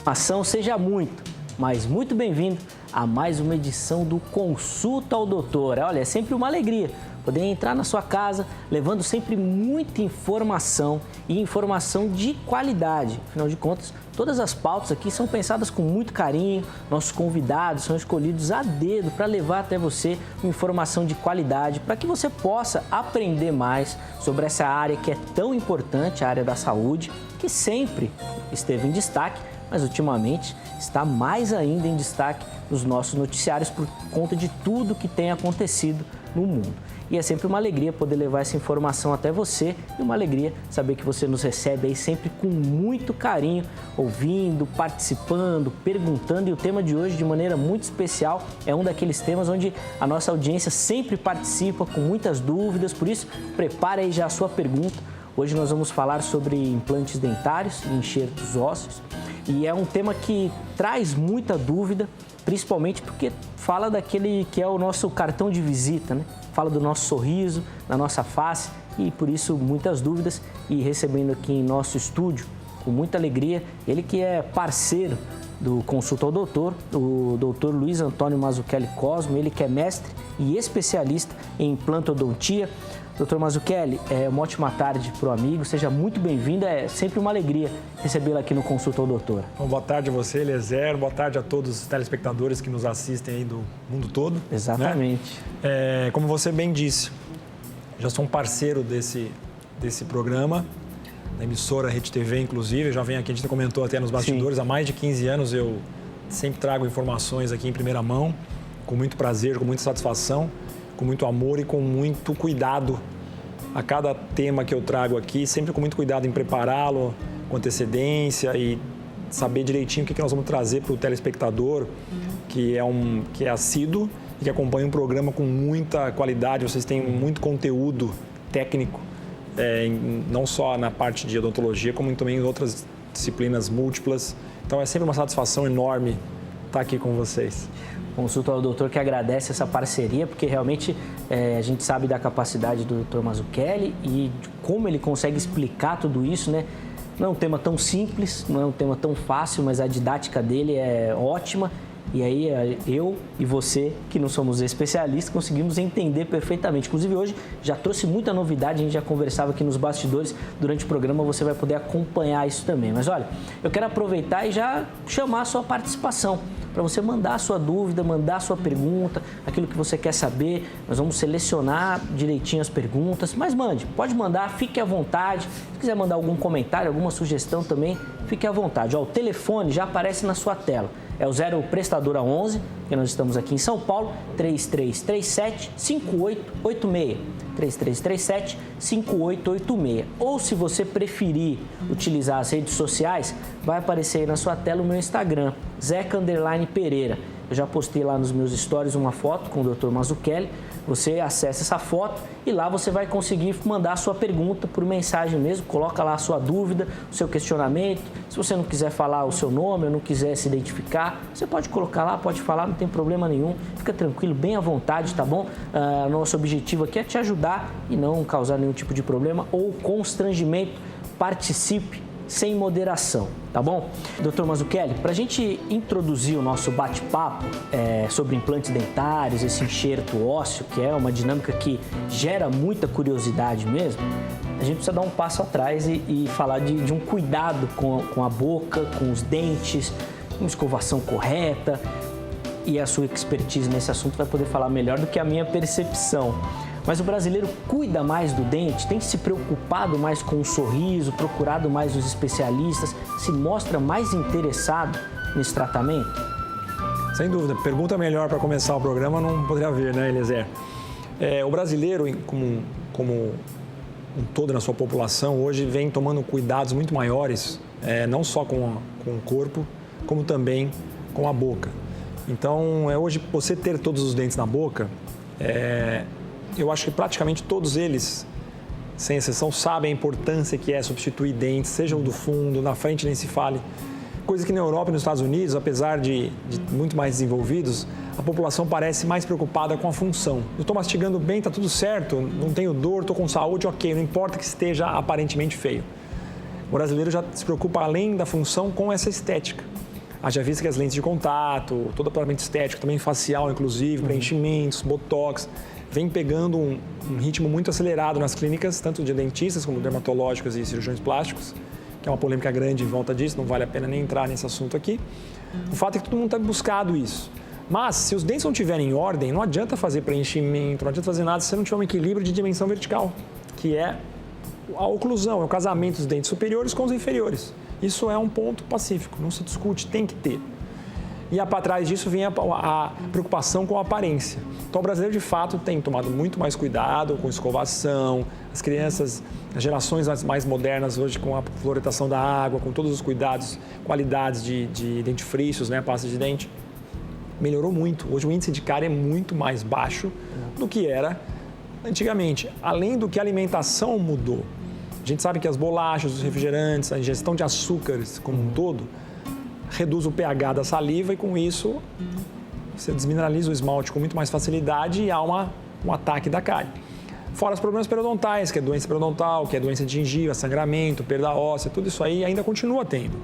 Ação, seja muito, mas muito bem-vindo a mais uma edição do Consulta ao Doutor. Olha, é sempre uma alegria poder entrar na sua casa levando sempre muita informação e informação de qualidade. Afinal de contas, todas as pautas aqui são pensadas com muito carinho, nossos convidados são escolhidos a dedo para levar até você uma informação de qualidade para que você possa aprender mais sobre essa área que é tão importante, a área da saúde, que sempre esteve em destaque, mas ultimamente está mais ainda em destaque nos nossos noticiários por conta de tudo que tem acontecido no mundo. E é sempre uma alegria poder levar essa informação até você e uma alegria saber que você nos recebe aí sempre com muito carinho, ouvindo, participando, perguntando. E o tema de hoje, de maneira muito especial, é um daqueles temas onde a nossa audiência sempre participa com muitas dúvidas. Por isso, prepare aí já a sua pergunta. Hoje nós vamos falar sobre implantes dentários e enxertos ósseos. E é um tema que traz muita dúvida, principalmente porque fala daquele que é o nosso cartão de visita, né? Fala do nosso sorriso, da nossa face e por isso muitas dúvidas. E recebendo aqui em nosso estúdio, com muita alegria, ele que é parceiro do Consulta ao Doutor, o doutor Luiz Antônio Mazzucchelli Cosmo, ele que é mestre e especialista em implantodontia. Doutor Mazzucchelli, uma ótima tarde para o amigo, seja muito bem-vindo, é sempre uma alegria recebê-lo aqui no Consulta ao Doutor. Bom, boa tarde a você, Eliezer, boa tarde a todos os telespectadores que nos assistem aí do mundo todo. Exatamente. Né? Como você bem disse, já sou um parceiro desse programa, da emissora Rede TV, inclusive, já venho aqui, a gente comentou até nos bastidores, há mais de 15 anos eu sempre trago informações aqui em primeira mão, com muito prazer, com muita satisfação, com muito amor e com muito cuidado a cada tema que eu trago aqui, sempre com muito cuidado em prepará-lo com antecedência e saber direitinho o que nós vamos trazer para o telespectador, que é assíduo e que acompanha um programa com muita qualidade. Vocês têm muito conteúdo técnico, não só na parte de odontologia, como também em outras disciplinas múltiplas. Então é sempre uma satisfação enorme estar aqui com vocês. Consulta ao Doutor que agradece essa parceria, porque realmente a gente sabe da capacidade do Dr. Mazzucchelli e de como ele consegue explicar tudo isso, né? Não é um tema tão simples, não é um tema tão fácil, mas a didática dele é ótima. E aí eu e você, que não somos especialistas, conseguimos entender perfeitamente. Inclusive hoje já trouxe muita novidade, a gente já conversava aqui nos bastidores, durante o programa você vai poder acompanhar isso também. Mas olha, eu quero aproveitar e já chamar a sua participação, para você mandar a sua dúvida, mandar a sua pergunta, aquilo que você quer saber. Nós vamos selecionar direitinho as perguntas, mas mande, pode mandar, fique à vontade. Se quiser mandar algum comentário, alguma sugestão também, fique à vontade. O telefone já aparece na sua tela. É o 0 Prestadora 11, que nós estamos aqui em São Paulo, 3337-5886. 3337-5886. Ou se você preferir utilizar as redes sociais, vai aparecer aí na sua tela o meu Instagram, Zeca_Pereira. Eu já postei lá nos meus stories uma foto com o Dr. Mazzucchelli. Você acessa essa foto e lá você vai conseguir mandar a sua pergunta por mensagem mesmo. Coloca lá a sua dúvida, o seu questionamento. Se você não quiser falar o seu nome ou não quiser se identificar, você pode colocar lá, pode falar, não tem problema nenhum. Fica tranquilo, bem à vontade, tá bom? Nosso objetivo aqui é te ajudar e não causar nenhum tipo de problema ou constrangimento. Participe sem moderação, tá bom? Dr. Mazzucchelli, para a gente introduzir o nosso bate-papo sobre implantes dentários, esse enxerto ósseo, que é uma dinâmica que gera muita curiosidade mesmo, a gente precisa dar um passo atrás e falar de um cuidado com a boca, com os dentes, uma escovação correta, e a sua expertise nesse assunto vai poder falar melhor do que a minha percepção. Mas o brasileiro cuida mais do dente, tem se preocupado mais com o sorriso, procurado mais os especialistas, se mostra mais interessado nesse tratamento? Sem dúvida. Pergunta melhor para começar o programa não poderia haver, né, Eliezer? O brasileiro, como um todo na sua população, hoje vem tomando cuidados muito maiores, não só com o corpo, como também com a boca. Então, hoje, você ter todos os dentes na boca, eu acho que praticamente todos eles, sem exceção, sabem a importância que é substituir dentes, seja o do fundo, na frente nem se fale. Coisa que na Europa e nos Estados Unidos, apesar de muito mais desenvolvidos, a população parece mais preocupada com a função. Eu estou mastigando bem, está tudo certo, não tenho dor, estou com saúde, ok, não importa que esteja aparentemente feio. O brasileiro já se preocupa, além da função, com essa estética. Haja vista que as lentes de contato, todo o tratamento estético, também facial, inclusive, preenchimentos, botox, vem pegando um ritmo muito acelerado nas clínicas, tanto de dentistas como dermatológicos e cirurgiões plásticos, que é uma polêmica grande em volta disso, não vale a pena nem entrar nesse assunto aqui. O fato é que todo mundo tem buscado isso. Mas, se os dentes não estiverem em ordem, não adianta fazer preenchimento, não adianta fazer nada se você não tiver um equilíbrio de dimensão vertical, que é a oclusão, é o casamento dos dentes superiores com os inferiores. Isso é um ponto pacífico, não se discute, tem que ter. E para trás disso vem a preocupação com a aparência. Então, o brasileiro, de fato, tem tomado muito mais cuidado com escovação. As crianças, as gerações mais modernas hoje, com a fluoretação da água, com todos os cuidados, qualidades de dentifrícios, né, pasta de dente, melhorou muito. Hoje o índice de cárie é muito mais baixo do que era antigamente. Além do que a alimentação mudou. A gente sabe que as bolachas, os refrigerantes, a ingestão de açúcares como um todo, reduz o pH da saliva e com isso você desmineraliza o esmalte com muito mais facilidade e há um ataque da cárie. Fora os problemas periodontais, que é doença periodontal, que é doença de gengiva, sangramento, perda óssea, tudo isso aí ainda continua tendo.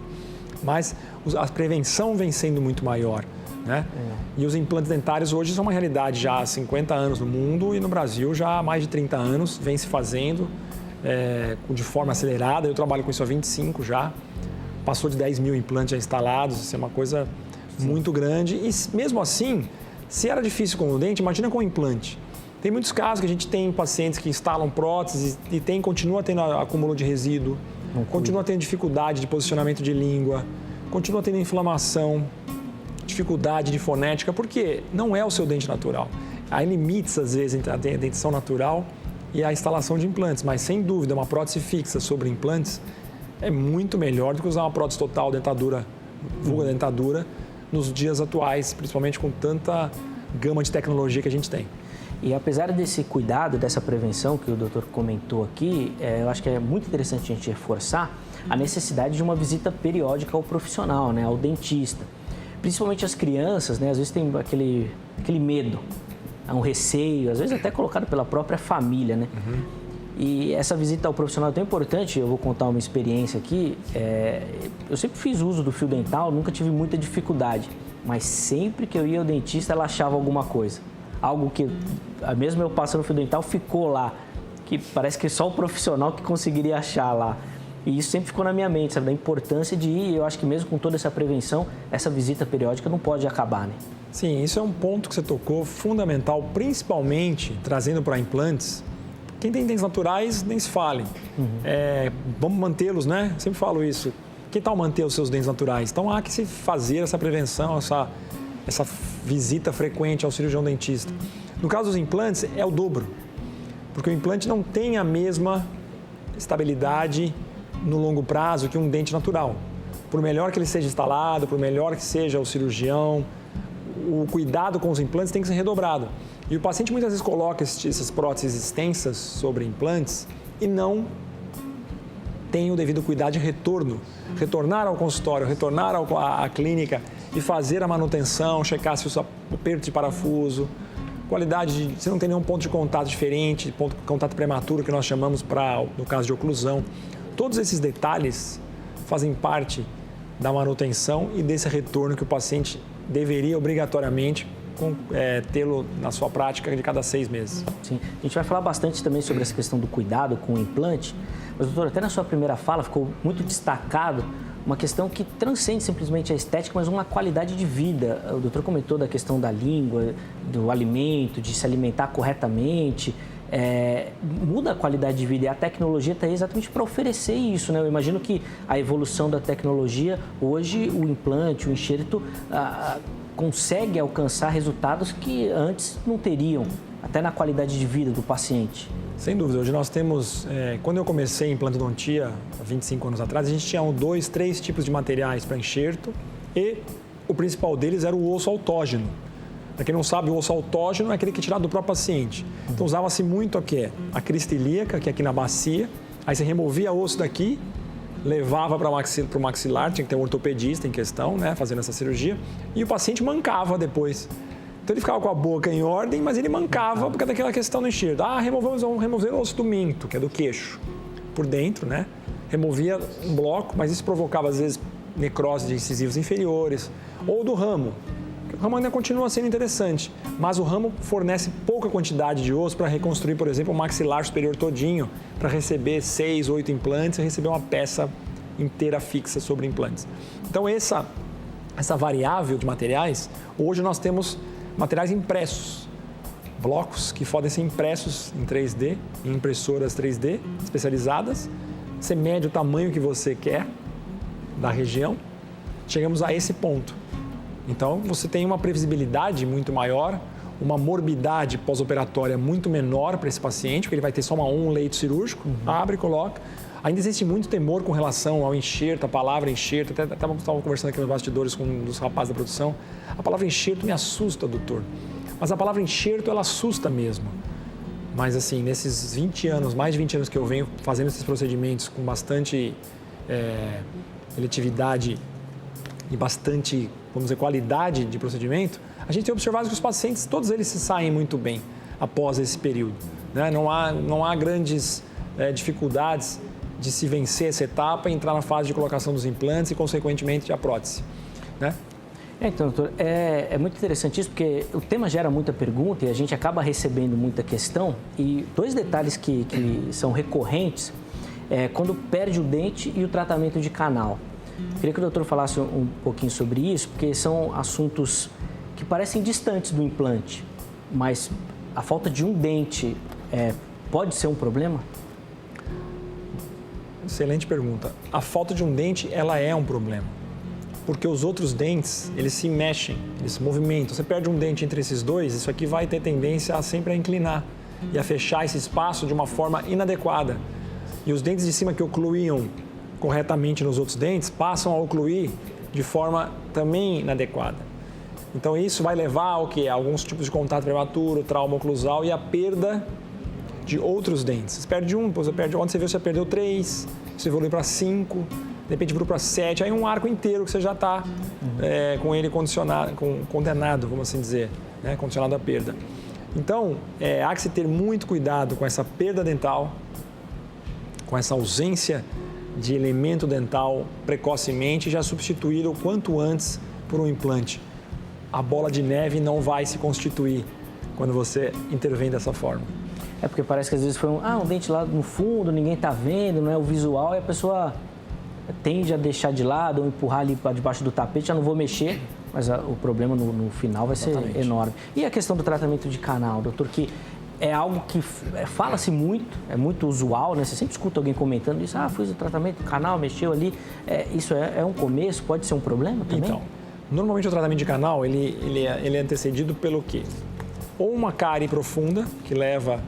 Mas a prevenção vem sendo muito maior, né? E os implantes dentários hoje são uma realidade já há 50 anos no mundo e no Brasil já há mais de 30 anos vem se fazendo de forma acelerada. Eu trabalho com isso há 25 já. Passou de 10 mil implantes já instalados, isso é uma coisa muito grande. E mesmo assim, se era difícil com o dente, imagina com o implante. Tem muitos casos que a gente tem pacientes que instalam próteses e continua tendo acúmulo de resíduo, continua tendo dificuldade de posicionamento de língua, continua tendo inflamação, dificuldade de fonética, porque não é o seu dente natural. Há limites, às vezes, entre a dentição natural e a instalação de implantes, mas sem dúvida, uma prótese fixa sobre implantes é muito melhor do que usar uma prótese total, dentadura, vulga dentadura, nos dias atuais, principalmente com tanta gama de tecnologia que a gente tem. E apesar desse cuidado, dessa prevenção que o doutor comentou aqui, eu acho que é muito interessante a gente reforçar a necessidade de uma visita periódica ao profissional, né, ao dentista. Principalmente as crianças, né, às vezes tem aquele medo, um receio, às vezes até colocado pela própria família, né? E essa visita ao profissional é tão importante, eu vou contar uma experiência aqui. Eu sempre fiz uso do fio dental, nunca tive muita dificuldade, mas sempre que eu ia ao dentista, ela achava alguma coisa. Algo que, mesmo eu passando o fio dental, ficou lá, que parece que só o profissional que conseguiria achar lá. E isso sempre ficou na minha mente, sabe, da importância de ir. Eu acho que mesmo com toda essa prevenção, essa visita periódica não pode acabar, né? Sim, isso é um ponto que você tocou, fundamental, principalmente trazendo para implantes. Quem tem dentes naturais, nem se fale. Vamos mantê-los, né? Eu sempre falo isso. Que tal manter os seus dentes naturais? Então, há que se fazer essa prevenção, essa visita frequente ao cirurgião dentista. No caso dos implantes, é o dobro. Porque o implante não tem a mesma estabilidade no longo prazo que um dente natural. Por melhor que ele seja instalado, por melhor que seja o cirurgião, o cuidado com os implantes tem que ser redobrado. E o paciente muitas vezes coloca essas próteses extensas sobre implantes e não tem o devido cuidado de retorno. Retornar ao consultório, retornar à clínica e fazer a manutenção, checar se o aperto de parafuso, qualidade se não tem nenhum ponto de contato diferente, ponto de contato prematuro que nós chamamos no caso de oclusão. Todos esses detalhes fazem parte da manutenção e desse retorno que o paciente deveria obrigatoriamente tê-lo na sua prática de cada 6 meses. Sim, a gente vai falar bastante também sobre essa questão do cuidado com o implante, mas, doutor, até na sua primeira fala ficou muito destacado uma questão que transcende simplesmente a estética, mas uma qualidade de vida. O doutor comentou da questão da língua, do alimento, de se alimentar corretamente, muda a qualidade de vida e a tecnologia está aí exatamente para oferecer isso, né? Eu imagino que a evolução da tecnologia, hoje o implante, o enxerto, consegue alcançar resultados que antes não teriam, até na qualidade de vida do paciente. Sem dúvida. Hoje nós temos, quando eu comecei em implantodontia, há 25 anos atrás, a gente tinha 2, 3 tipos de materiais para enxerto e o principal deles era o osso autógeno. Para quem não sabe, o osso autógeno é aquele que é tirado do próprio paciente. Então usava-se muito a crista ilíaca, que é aqui na bacia, aí você removia o osso daqui, levava para o maxilar, tinha que ter um ortopedista em questão, né, fazendo essa cirurgia, e o paciente mancava depois. Então ele ficava com a boca em ordem, mas ele mancava por causa daquela questão do enxerto. Vamos remover o osso do minto, que é do queixo, por dentro, né? Removia um bloco, mas isso provocava às vezes necrose de incisivos inferiores, ou do ramo. O ramo ainda continua sendo interessante, mas o ramo fornece pouca quantidade de osso para reconstruir, por exemplo, o maxilar superior todinho, para receber 6, 8 implantes e receber uma peça inteira fixa sobre implantes. Então, essa variável de materiais, hoje nós temos materiais impressos, blocos que podem ser impressos em 3D, em impressoras 3D especializadas. Você mede o tamanho que você quer da região, chegamos a esse ponto. Então, você tem uma previsibilidade muito maior, uma morbidade pós-operatória muito menor para esse paciente, porque ele vai ter só um leito cirúrgico, abre e coloca. Ainda existe muito temor com relação ao enxerto, a palavra enxerto. Até estava conversando aqui nos bastidores com um dos rapazes da produção. A palavra enxerto me assusta, doutor. Mas a palavra enxerto, ela assusta mesmo. Mas assim, nesses 20 anos, mais de 20 anos que eu venho fazendo esses procedimentos com bastante eletividade e bastante, vamos dizer, qualidade de procedimento, a gente tem observado que os pacientes, todos eles se saem muito bem após esse período. Né? Não há grandes dificuldades de se vencer essa etapa e entrar na fase de colocação dos implantes e, consequentemente, a prótese. Né? Então, doutor, é muito interessante isso, porque o tema gera muita pergunta e a gente acaba recebendo muita questão. E 2 detalhes que são recorrentes é quando perde o dente e o tratamento de canal. Queria que o doutor falasse um pouquinho sobre isso, porque são assuntos que parecem distantes do implante, mas a falta de um dente pode ser um problema? Excelente pergunta. A falta de um dente, ela é um problema, porque os outros dentes, eles se mexem, eles se movimentam. Você perde um dente entre esses dois, isso aqui vai ter tendência a sempre a inclinar e a fechar esse espaço de uma forma inadequada. E os dentes de cima que ocluíam corretamente nos outros dentes, passam a ocluir de forma também inadequada. Então, isso vai levar ao quê? A alguns tipos de contato prematuro, trauma oclusal e a perda de outros dentes. Você perde um, depois você perde onde você viu, você perdeu 3, você evolui para 5, de repente evolui para 7, aí um arco inteiro que você já está com ele condenado, vamos assim dizer, né? Condicionado à perda. Então, há que se ter muito cuidado com essa perda dental, com essa ausência de elemento dental precocemente, já substituí-lo o quanto antes por um implante. A bola de neve não vai se constituir quando você intervém dessa forma. É porque parece que às vezes foi um dente lá no fundo, ninguém está vendo, não é o visual, e a pessoa tende a deixar de lado ou empurrar ali para debaixo do tapete, já não vou mexer, mas o problema no final vai ser enorme. E a questão do tratamento de canal, doutor, que é algo que fala-se muito, é muito usual, né? Você sempre escuta alguém comentando isso, fiz o tratamento do canal, mexeu ali. Isso é um começo, pode ser um problema também? Então, normalmente o tratamento de canal, ele é antecedido pelo quê? Ou uma cárie profunda, que leva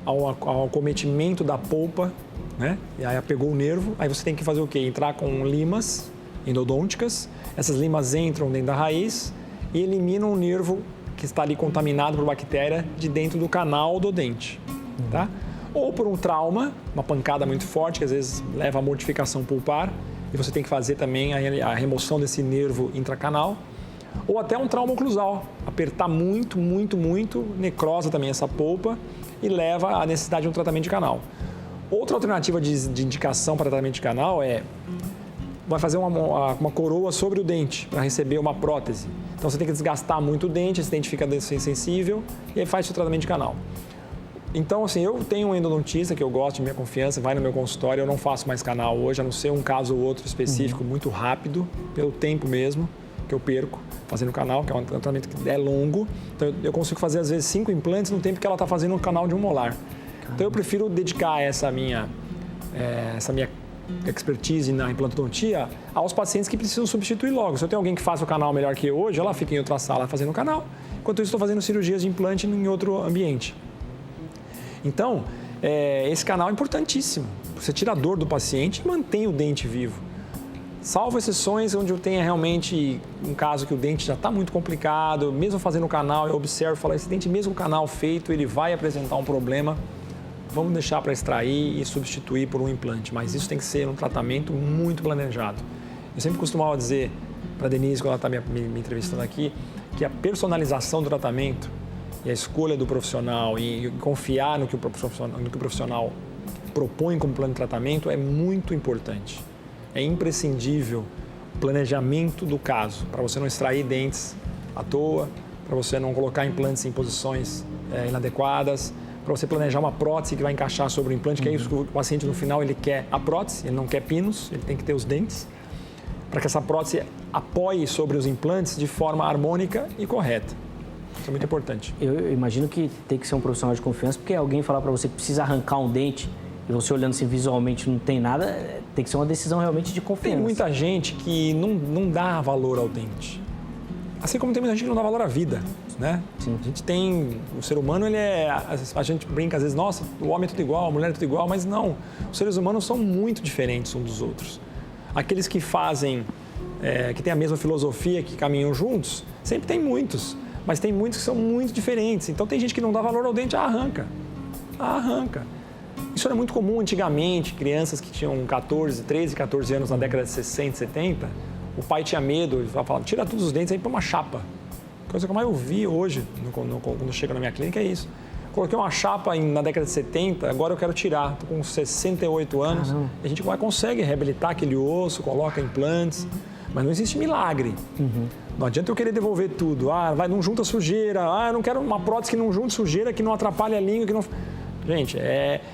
ao acometimento da polpa, né? E aí pegou o nervo, aí você tem que fazer o quê? Entrar com limas endodônticas, essas limas entram dentro da raiz e eliminam o nervo que está ali contaminado por bactéria de dentro do canal do dente, tá? Ou por um trauma, uma pancada muito forte, que às vezes leva à mortificação pulpar, e você tem que fazer também a remoção desse nervo intracanal, ou até um trauma oclusal, apertar muito, muito, muito, necrosa também essa polpa e leva à necessidade de um tratamento de canal. Outra alternativa de indicação para tratamento de canal vai fazer uma coroa sobre o dente para receber uma prótese. Então, você tem que desgastar muito o dente, esse dente fica sensível e aí faz o tratamento de canal. Então, assim, eu tenho um endodontista que eu gosto, de minha confiança, vai no meu consultório, eu não faço mais canal hoje, a não ser um caso ou outro específico, muito rápido, pelo tempo mesmo que eu perco fazendo canal, que é um tratamento que é longo. Então, eu consigo fazer, às vezes, 5 implantes no tempo que ela está fazendo um canal de um molar. Então, eu prefiro dedicar essa minha expertise na implantodontia aos pacientes que precisam substituir logo. Se eu tenho alguém que faça o canal melhor que eu hoje, ela fica em outra sala fazendo o canal, enquanto isso estou fazendo cirurgias de implante em outro ambiente. Então, esse canal é importantíssimo. Você tira a dor do paciente e mantém o dente vivo. Salvo exceções onde eu tenha realmente um caso que o dente já está muito complicado, mesmo fazendo o canal, eu observo e falo, esse dente mesmo o canal feito, ele vai apresentar um problema. Vamos deixar para extrair e substituir por um implante, mas isso tem que ser um tratamento muito planejado. Eu sempre costumava dizer para a Denise, quando ela está me entrevistando aqui, que a personalização do tratamento e a escolha do profissional e confiar no que o profissional propõe como plano de tratamento é muito importante. É imprescindível planejamento do caso, para você não extrair dentes à toa, para você não colocar implantes em posições inadequadas, para você planejar uma prótese que vai encaixar sobre o implante, que é isso que o paciente no final ele quer a prótese, ele não quer pinos, ele tem que ter os dentes, para que essa prótese apoie sobre os implantes de forma harmônica e correta. Isso é muito importante. Eu imagino que tem que ser um profissional de confiança, porque alguém falar para você que precisa arrancar um dente e você olhando assim visualmente não tem nada, tem que ser uma decisão realmente de confiança. Tem muita gente que não dá valor ao dente. Assim como tem muita gente que não dá valor à vida, né? Sim. A gente tem... O ser humano, a gente brinca às vezes, nossa, o homem é tudo igual, a mulher é tudo igual, mas não. Os seres humanos são muito diferentes uns dos outros. Aqueles que fazem, que têm a mesma filosofia, que caminham juntos, sempre tem muitos. Mas tem muitos que são muito diferentes. Então tem gente que não dá valor ao dente, arranca. Isso era muito comum antigamente, crianças que tinham 13, 14 anos na década de 60, 70, o pai tinha medo, ele falava, tira todos os dentes aí para uma chapa. A coisa que eu mais ouvi hoje, quando chega na minha clínica, é isso. Coloquei uma chapa na década de 70, agora eu quero tirar, estou com 68 anos, a gente consegue reabilitar aquele osso, coloca implantes, mas não existe milagre. Não adianta eu querer devolver tudo, não junta sujeira, eu não quero uma prótese que não junte sujeira, que não atrapalhe a língua, que não... Gente,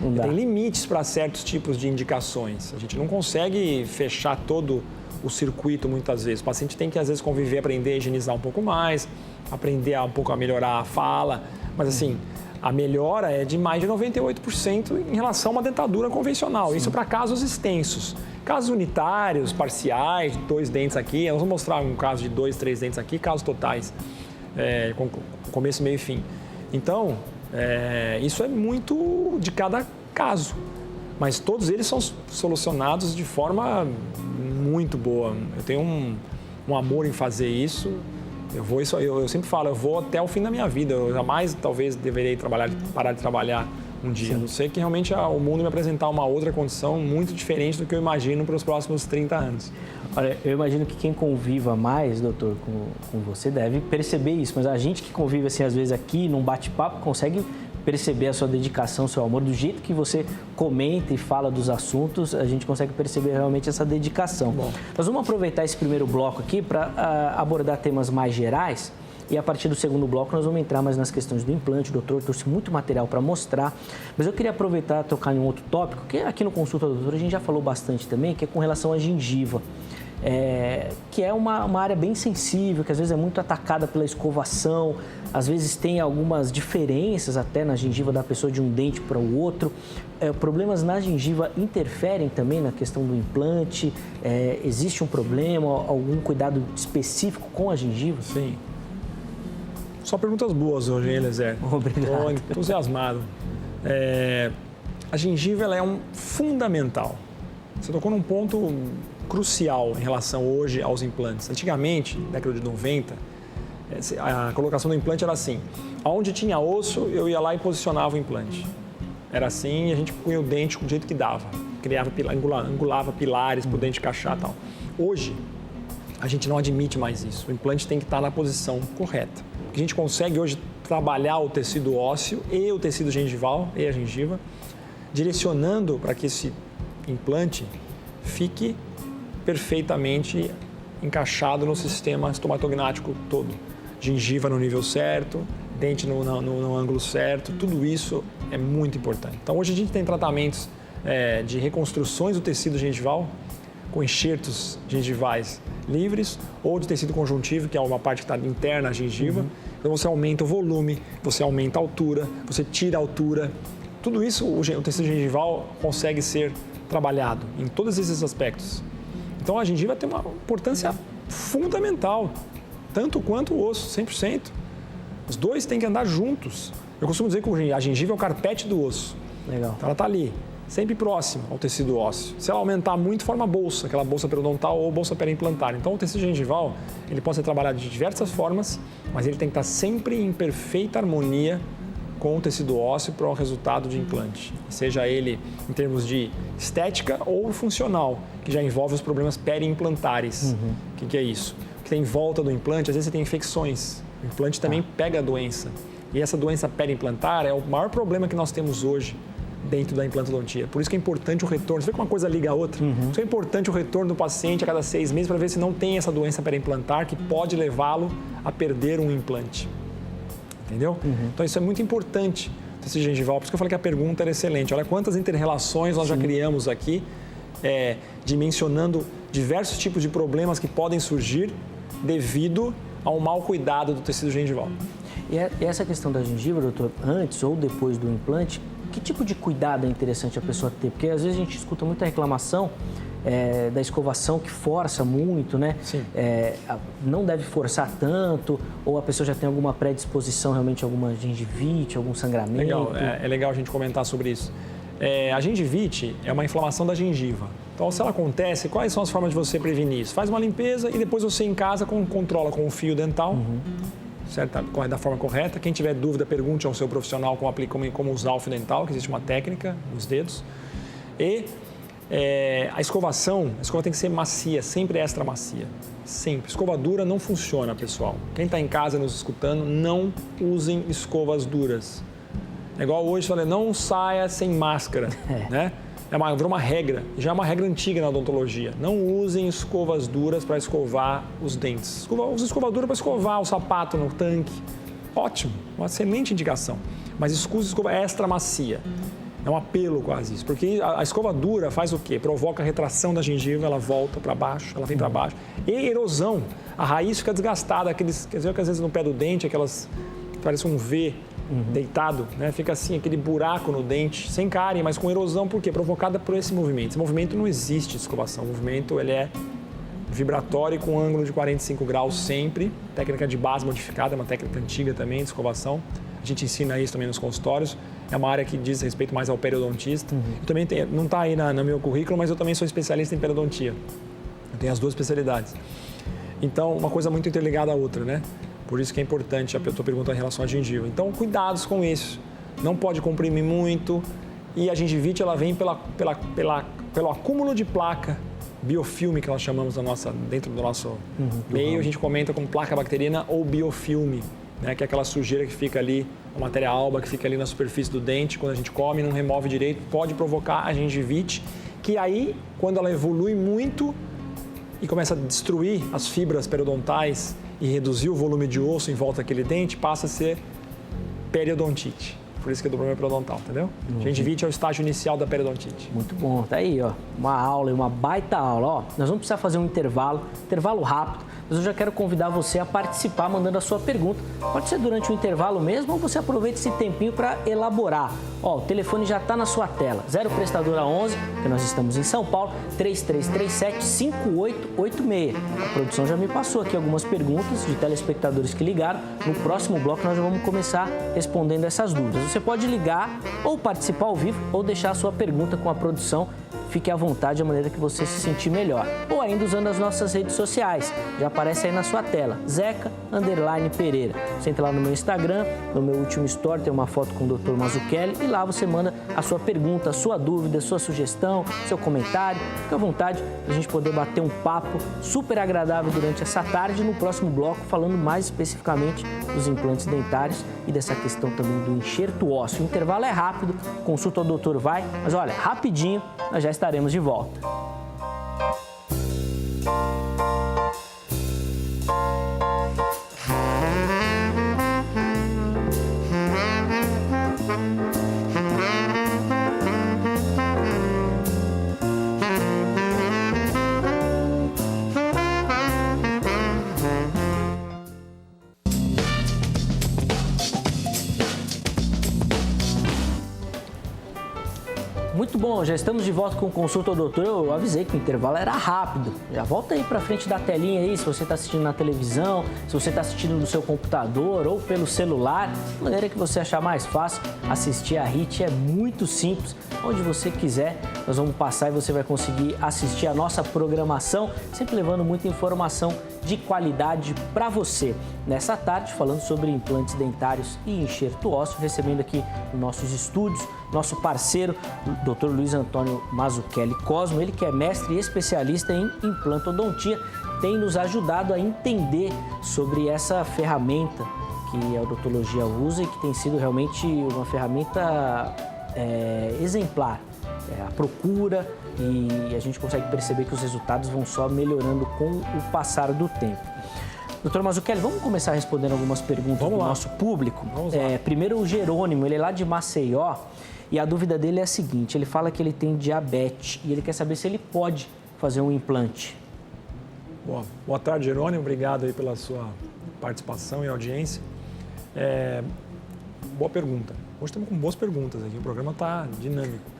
tem limites para certos tipos de indicações. A gente não consegue fechar todo o circuito muitas vezes. O paciente tem que, às vezes, conviver, aprender a higienizar um pouco mais, aprender um pouco a melhorar a fala. Mas, assim, a melhora é de mais de 98% em relação a uma dentadura convencional. Sim. Isso para casos extensos. Casos unitários, parciais, 2 dentes aqui. Nós vamos mostrar um caso de 2, 3 dentes aqui, casos totais, com começo, meio e fim. Então... isso é muito de cada caso, mas todos eles são solucionados de forma muito boa. Eu tenho um amor em fazer isso. Eu sempre falo, eu vou até o fim da minha vida. Eu jamais, talvez, deverei parar de trabalhar um dia. A não ser que realmente o mundo me apresentar uma outra condição muito diferente do que eu imagino para os próximos 30 anos. Olha, eu imagino que quem conviva mais, doutor, com você deve perceber isso, mas a gente que convive, assim, às vezes aqui, num bate-papo, consegue perceber a sua dedicação, o seu amor, do jeito que você comenta e fala dos assuntos, a gente consegue perceber realmente essa dedicação. Bom. Nós vamos aproveitar esse primeiro bloco aqui para abordar temas mais gerais. E a partir do segundo bloco nós vamos entrar mais nas questões do implante. O doutor trouxe muito material para mostrar, mas eu queria aproveitar e tocar em um outro tópico, que aqui no Consulta do Doutor a gente já falou bastante também, que é com relação à gengiva. Que é uma área bem sensível, que às vezes é muito atacada pela escovação, às vezes tem algumas diferenças até na gengiva da pessoa de um dente para o outro. Problemas na gengiva interferem também na questão do implante? Existe um problema, algum cuidado específico com a gengiva? Sim. Só perguntas boas hoje, hein, Eliezer? Obrigado. Estou entusiasmado. A gengiva ela é fundamental. Você tocou num ponto crucial em relação hoje aos implantes. Antigamente, na década de 90, a colocação do implante era assim. Onde tinha osso, eu ia lá e posicionava o implante. Era assim e a gente punha o dente do jeito que dava. Angulava pilares para o dente encaixar e tal. Hoje, a gente não admite mais isso. O implante tem que estar na posição correta. A gente consegue hoje trabalhar o tecido ósseo e o tecido gengival e a gengiva, direcionando para que esse implante fique perfeitamente encaixado no sistema estomatognático todo. Gengiva no nível certo, dente no ângulo certo, tudo isso é muito importante. Então hoje a gente tem tratamentos de reconstruções do tecido gengival com enxertos gengivais livres ou de tecido conjuntivo, que é uma parte que está interna à gengiva. Então você aumenta o volume, você aumenta a altura, você tira a altura. Tudo isso o tecido gengival consegue ser trabalhado em todos esses aspectos. Então a gengiva tem uma importância fundamental, tanto quanto o osso, 100%. Os dois têm que andar juntos. Eu costumo dizer que a gengiva é o carpete do osso. Legal. Então ela está ali, sempre próxima ao tecido ósseo. Se ela aumentar muito, forma bolsa, aquela bolsa periodontal ou bolsa periimplantar. Então o tecido gengival ele pode ser trabalhado de diversas formas, mas ele tem que estar sempre em perfeita harmonia com o tecido ósseo para o resultado de implante. Seja ele em termos de estética ou funcional, que já envolve os problemas periimplantares. O que é isso? O que tem em volta do implante, às vezes você tem infecções. O implante também pega a doença. E essa doença periimplantar é o maior problema que nós temos hoje dentro da implantodontia. Por isso que é importante o retorno. Você vê que uma coisa liga a outra? Por isso é importante o retorno do paciente a cada 6 meses para ver se não tem essa doença periimplantar que pode levá-lo a perder um implante. Entendeu? Então isso é muito importante, esse gengival. Por isso que eu falei que a pergunta era excelente. Olha quantas inter-relações nós já criamos aqui, dimensionando diversos tipos de problemas que podem surgir devido ao mau cuidado do tecido gengival. E essa questão da gengiva, doutor, antes ou depois do implante, que tipo de cuidado é interessante a pessoa ter? Porque às vezes a gente escuta muita reclamação da escovação que força muito, né? Sim. Não deve forçar tanto, ou a pessoa já tem alguma predisposição, realmente alguma gengivite, algum sangramento. Legal, é legal a gente comentar sobre isso. A gengivite é uma inflamação da gengiva. Então, se ela acontece, quais são as formas de você prevenir isso? Faz uma limpeza e depois você em casa controla com o fio dental, certo? Da forma correta. Quem tiver dúvida, pergunte ao seu profissional como usar o fio dental, que existe uma técnica nos dedos. E a escova tem que ser macia, sempre extra macia. Sempre. Escova dura não funciona, pessoal. Quem está em casa nos escutando, não usem escovas duras. É igual hoje, falei, não saia sem máscara, né? Virou uma regra, já é uma regra antiga na odontologia. Não usem escovas duras para escovar os dentes. Use escova dura para escovar o sapato no tanque. Ótimo, uma excelente indicação. Mas use escova extra macia. É um apelo quase isso, porque a escova dura faz o quê? Provoca a retração da gengiva, ela volta para baixo, ela vem para baixo. E erosão, a raiz fica desgastada, quer dizer que às vezes no pé do dente, parece um V deitado, né? Fica assim, aquele buraco no dente, sem cárie, mas com erosão, por quê? Provocada por esse movimento. Esse movimento não existe de escovação, o movimento ele é vibratório com ângulo de 45 graus sempre, técnica de base modificada, é uma técnica antiga também de escovação. A gente ensina isso também nos consultórios, é uma área que diz respeito mais ao periodontista. Eu também não está aí no meu currículo, mas eu também sou especialista em periodontia. Eu tenho as duas especialidades. Então, uma coisa muito interligada à outra, né? Por isso que é importante a tua pergunta em relação à gengiva. Então, cuidados com isso. Não pode comprimir muito. E a gengivite, ela vem pelo acúmulo de placa biofilme, que nós chamamos dentro do nosso meio. A gente comenta como placa bacteriana ou biofilme, né? Que é aquela sujeira que fica ali, a matéria alba que fica ali na superfície do dente. Quando a gente come, não remove direito, pode provocar a gengivite. Que aí, quando ela evolui muito e começa a destruir as fibras periodontais e reduzir o volume de osso em volta daquele dente, passa a ser periodontite. Por isso que é do problema periodontal, entendeu? Gengivite é o estágio inicial da periodontite. Muito bom, tá aí, ó, uma aula e uma baita aula. Ó, nós vamos precisar fazer um intervalo rápido, mas eu já quero convidar você a participar mandando a sua pergunta. Pode ser durante o intervalo mesmo ou você aproveita esse tempinho para elaborar. Ó, o telefone já está na sua tela, 0 prestadora 11, que nós estamos em São Paulo, 3337-5886. A produção já me passou aqui algumas perguntas de telespectadores que ligaram. No próximo bloco nós já vamos começar respondendo essas dúvidas. Você pode ligar ou participar ao vivo ou deixar a sua pergunta com a produção. Fique à vontade, a maneira que você se sentir melhor. Ou ainda usando as nossas redes sociais. Já aparece aí na sua tela, Zeca_Pereira. Você entra lá no meu Instagram, no meu último story tem uma foto com o Dr. Mazzucchelli e lá você manda a sua pergunta, a sua dúvida, a sua sugestão, seu comentário. Fique à vontade para a gente poder bater um papo super agradável durante essa tarde. No próximo bloco, falando mais especificamente dos implantes dentários e dessa questão também do enxerto ósseo. O intervalo é rápido, consulta ao doutor vai, mas olha, rapidinho, nós já estaremos de volta. Muito bom, já estamos de volta com o Consulta ao Doutor. Eu avisei que o intervalo era rápido. Já volta aí para frente da telinha aí, se você está assistindo na televisão, se você está assistindo no seu computador ou pelo celular, de maneira que você achar mais fácil assistir a HIT. É muito simples, onde você quiser, nós vamos passar e você vai conseguir assistir a nossa programação, sempre levando muita informação de qualidade para você. Nessa tarde, falando sobre implantes dentários e enxerto ósseo, recebendo aqui nos nossos estúdios, nosso parceiro, o Dr. Luiz Antônio Mazzucchelli Cosmo, ele que é mestre e especialista em implantodontia, tem nos ajudado a entender sobre essa ferramenta que a odontologia usa e que tem sido realmente uma ferramenta exemplar. A procura e a gente consegue perceber que os resultados vão só melhorando com o passar do tempo. Doutor Mazzucchelli, vamos começar respondendo algumas perguntas do nosso público? Vamos lá. Primeiro o Jerônimo, ele é lá de Maceió e a dúvida dele é a seguinte, ele fala que ele tem diabetes e ele quer saber se ele pode fazer um implante. Boa tarde, Jerônimo. Obrigado aí pela sua participação e audiência. Boa pergunta. Hoje estamos com boas perguntas aqui, o programa está dinâmico.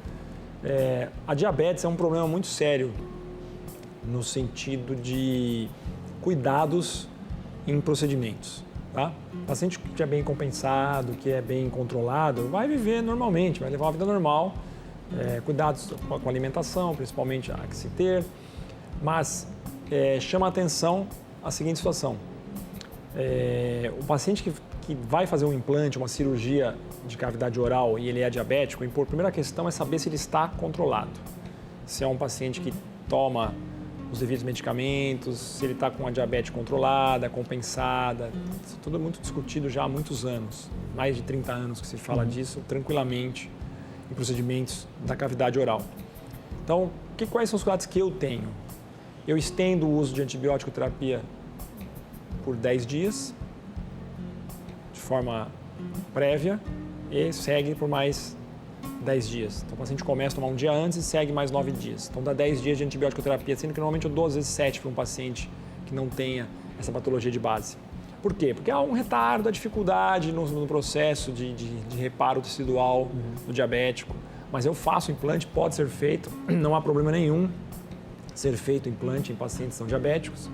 A diabetes é um problema muito sério no sentido de cuidados em procedimentos. Tá? O paciente que é bem compensado, que é bem controlado, vai viver normalmente, vai levar uma vida normal, cuidados com a alimentação, principalmente a que se ter, mas chama a atenção a seguinte situação. O paciente que vai fazer um implante, uma cirurgia de cavidade oral e ele é diabético, a primeira questão é saber se ele está controlado. Se é um paciente que toma os devidos medicamentos, se ele está com a diabetes controlada, compensada. Isso tudo é muito discutido já há muitos anos, mais de 30 anos que se fala disso tranquilamente em procedimentos da cavidade oral. Então, quais são os cuidados que eu tenho? Eu estendo o uso de antibiótico terapia por 10 dias, de forma prévia, e segue por mais 10 dias. Então, o paciente começa a tomar um dia antes e segue mais 9 dias. Então, dá 10 dias de antibiótico terapia, sendo que normalmente eu dou às vezes 7 para um paciente que não tenha essa patologia de base. Por quê? Porque há um retardo, a dificuldade no processo de reparo tecidual do diabético. Mas eu faço o implante, pode ser feito, não há problema nenhum ser feito implante em pacientes que são diabéticos.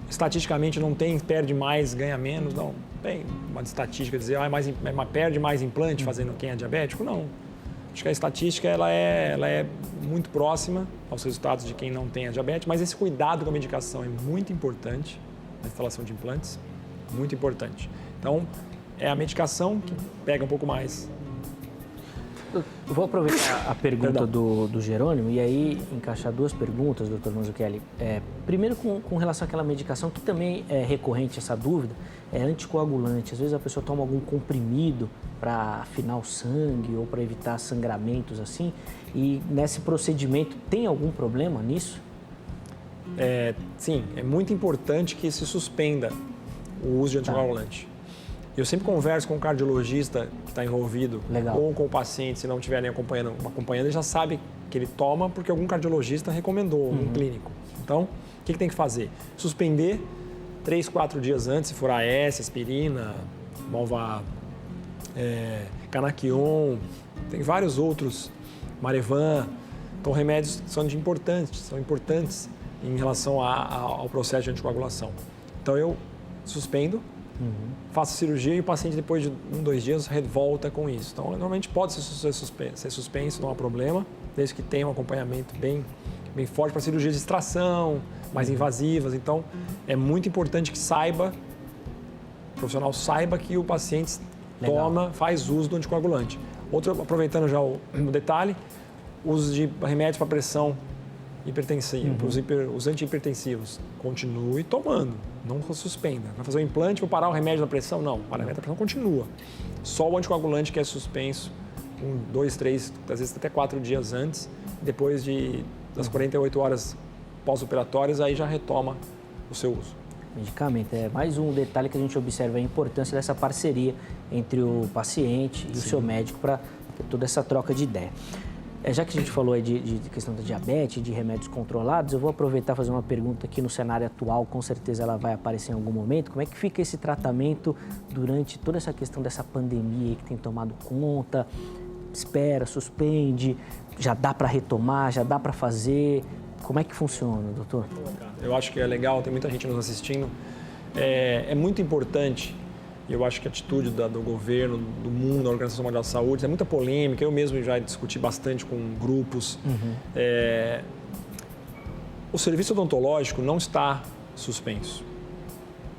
Estatisticamente não tem, perde mais, ganha menos, não. Tem uma estatística dizer, perde mais implante fazendo quem é diabético? Não. Acho que a estatística ela é muito próxima aos resultados de quem não tem a diabetes, mas esse cuidado com a medicação é muito importante na instalação de implantes, muito importante. Então, é a medicação que pega um pouco mais. Eu vou aproveitar a pergunta do Jerônimo e aí encaixar duas perguntas, doutor Mazzucchelli. Primeiro, com relação àquela medicação que também é recorrente essa dúvida, é anticoagulante. Às vezes a pessoa toma algum comprimido para afinar o sangue ou para evitar sangramentos assim, e nesse procedimento tem algum problema nisso? Sim, é muito importante que se suspenda o uso de anticoagulante. Eu sempre converso com o cardiologista que está envolvido ou com o paciente, se não estiverem acompanhando, ele já sabe que ele toma porque algum cardiologista recomendou, um clínico. Então, o que tem que fazer? Suspender 3, 4 dias antes, se for AS, aspirina, Malva, Canaquion, tem vários outros, Marevan. Então, remédios são importantes em relação ao processo de anticoagulação. Então, eu suspendo, faço cirurgia e o paciente depois de 1, 2 dias volta com isso. Então, normalmente pode ser suspenso, não há problema, desde que tenha um acompanhamento bem forte para cirurgias de extração, mais invasivas. Então, é muito importante que o profissional saiba que o paciente faz uso do anticoagulante. Aproveitando já o detalhe, uso de remédios para pressão hipertensiva, os antihipertensivos, continue tomando, não suspenda. Vai fazer o implante, vou parar o remédio da pressão? Não, para a pressão continua. Só o anticoagulante que é suspenso 1, 2, 3, às vezes até 4 dias antes, depois das 48 horas pós-operatórias, aí já retoma o seu uso. Medicamento. É mais um detalhe que a gente observa, a importância dessa parceria entre o paciente e o seu médico para ter toda essa troca de ideia. Já que a gente falou aí de questão da diabetes, de remédios controlados, eu vou aproveitar e fazer uma pergunta aqui no cenário atual, com certeza ela vai aparecer em algum momento. Como é que fica esse tratamento durante toda essa questão dessa pandemia que tem tomado conta? Espera, suspende, já dá para retomar, já dá para fazer? Como é que funciona, doutor? Eu acho que é legal, tem muita gente nos assistindo. É muito importante. Eu acho que a atitude do governo, do mundo, da Organização Mundial da Saúde, é muita polêmica. Eu mesmo já discuti bastante com grupos. O serviço odontológico não está suspenso.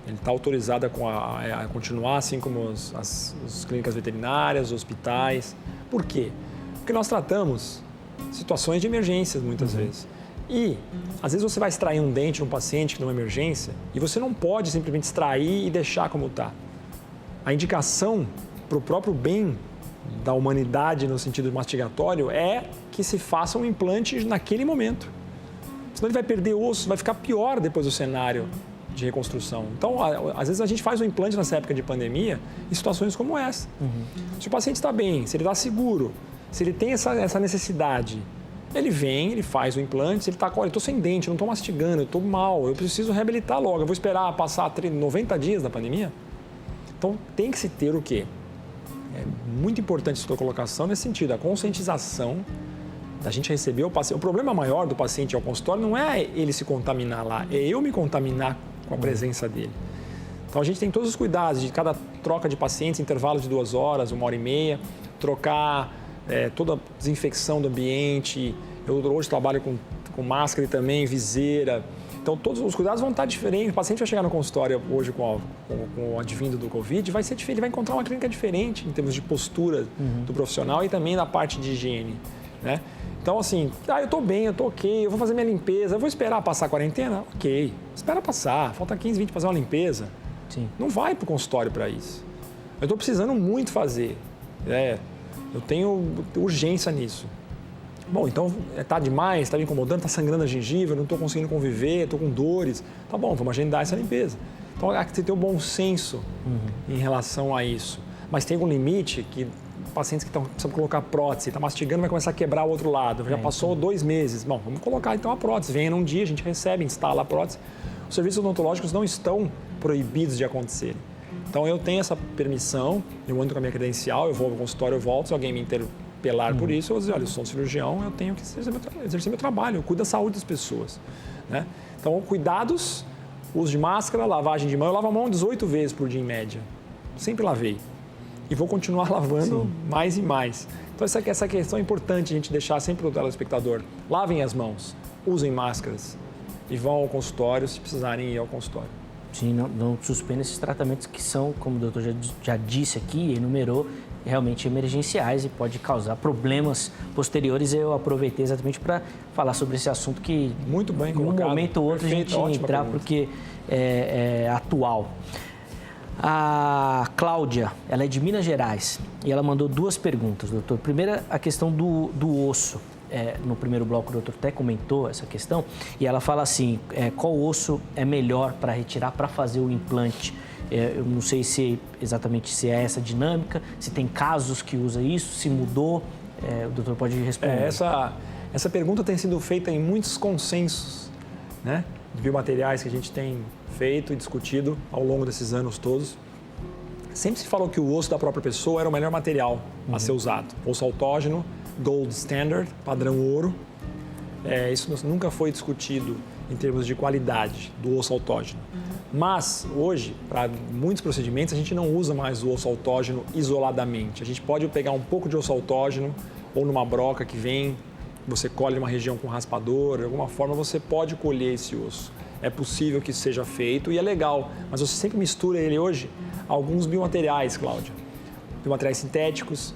Ele está autorizado a continuar, assim como as clínicas veterinárias, os hospitais. Por quê? Porque nós tratamos situações de emergências muitas vezes. E, às vezes, você vai extrair um dente de um paciente que numa emergência e você não pode simplesmente extrair e deixar como está. A indicação para o próprio bem da humanidade no sentido mastigatório é que se faça um implante naquele momento. Senão ele vai perder osso, vai ficar pior depois do cenário de reconstrução. Então, às vezes a gente faz um implante nessa época de pandemia em situações como essa. Se o paciente está bem, se ele está seguro, se ele tem essa necessidade, ele vem, ele faz o implante, se ele está com, olha, eu estou sem dente, eu não estou mastigando, eu estou mal, eu preciso reabilitar logo, eu vou esperar passar 90 dias da pandemia? Então, tem que se ter o quê? É muito importante a sua colocação nesse sentido, a conscientização da gente receber o paciente. O problema maior do paciente ao consultório não é ele se contaminar lá, é eu me contaminar com a presença dele. Então, a gente tem todos os cuidados de cada troca de pacientes, intervalo de 2 horas, 1h30, trocar toda a desinfecção do ambiente. Eu hoje trabalho com máscara e também viseira. Então, todos os cuidados vão estar diferentes. O paciente vai chegar no consultório hoje com o advindo do Covid, vai ser diferente, ele vai encontrar uma clínica diferente em termos de postura do profissional e também na parte de higiene, né? Então, assim, eu estou bem, eu estou ok, eu vou fazer minha limpeza, eu vou esperar passar a quarentena? Ok, espera passar, falta 15, 20 para fazer uma limpeza. Sim. Não vai para o consultório para isso. Eu estou precisando muito fazer, eu tenho urgência nisso. Bom, então está demais, está me incomodando, está sangrando a gengiva, não estou conseguindo conviver, estou com dores. Tá bom, vamos agendar essa limpeza. Então, há que ter um bom senso em relação a isso. Mas tem algum limite que pacientes que precisam colocar prótese, está mastigando, vai começar a quebrar o outro lado. Já passou 2 meses. Bom, vamos colocar então a prótese. Venha num dia, a gente recebe, instala a prótese. Os serviços odontológicos não estão proibidos de acontecerem. Então, eu tenho essa permissão, eu ando com a minha credencial, eu vou ao consultório, eu volto, se alguém me interpelar por isso, eu vou dizer, olha, eu sou um cirurgião, eu tenho que exercer meu trabalho, eu cuido da saúde das pessoas, né? Então, cuidados, uso de máscara, lavagem de mão, eu lavo a mão 18 vezes por dia em média, sempre lavei. E vou continuar lavando mais e mais. Então, essa questão é importante a gente deixar sempre o telespectador. Lavem as mãos, usem máscaras e vão ao consultório se precisarem ir ao consultório. Sim, não suspenda esses tratamentos que são, como o doutor já disse aqui, enumerou, realmente emergenciais e pode causar problemas posteriores. Eu aproveitei exatamente para falar sobre esse assunto que, muito bem colocado, em um momento ou outro, perfeito, a gente ia entrar porque é atual. A Cláudia, ela é de Minas Gerais e ela mandou 2 perguntas, doutor. Primeira, a questão do osso. No primeiro bloco, o doutor até comentou essa questão e ela fala assim, qual osso é melhor para retirar, para fazer o implante? Eu não sei exatamente se é essa dinâmica, se tem casos que usa isso, se mudou, o doutor pode responder. Essa pergunta tem sido feita em muitos consensos, né, de biomateriais que a gente tem feito e discutido ao longo desses anos todos. Sempre se falou que o osso da própria pessoa era o melhor material a ser usado. Osso autógeno, Gold Standard, padrão ouro. Isso nunca foi discutido em termos de qualidade do osso autógeno. Mas, hoje, para muitos procedimentos, a gente não usa mais o osso autógeno isoladamente. A gente pode pegar um pouco de osso autógeno ou numa broca que vem, você colhe uma região com raspador, de alguma forma você pode colher esse osso. É possível que isso seja feito e é legal, mas você sempre mistura ele hoje a alguns biomateriais, Cláudia. Biomateriais sintéticos,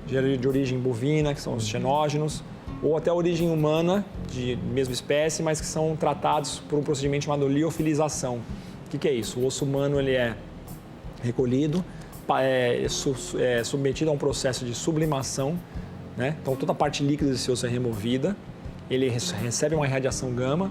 de origem bovina, que são os xenógenos, ou até a origem humana, de mesma espécie, mas que são tratados por um procedimento chamado liofilização. O que é isso? O osso humano ele é recolhido, submetido a um processo de sublimação, né? Então toda a parte líquida desse osso é removida, ele recebe uma irradiação gama,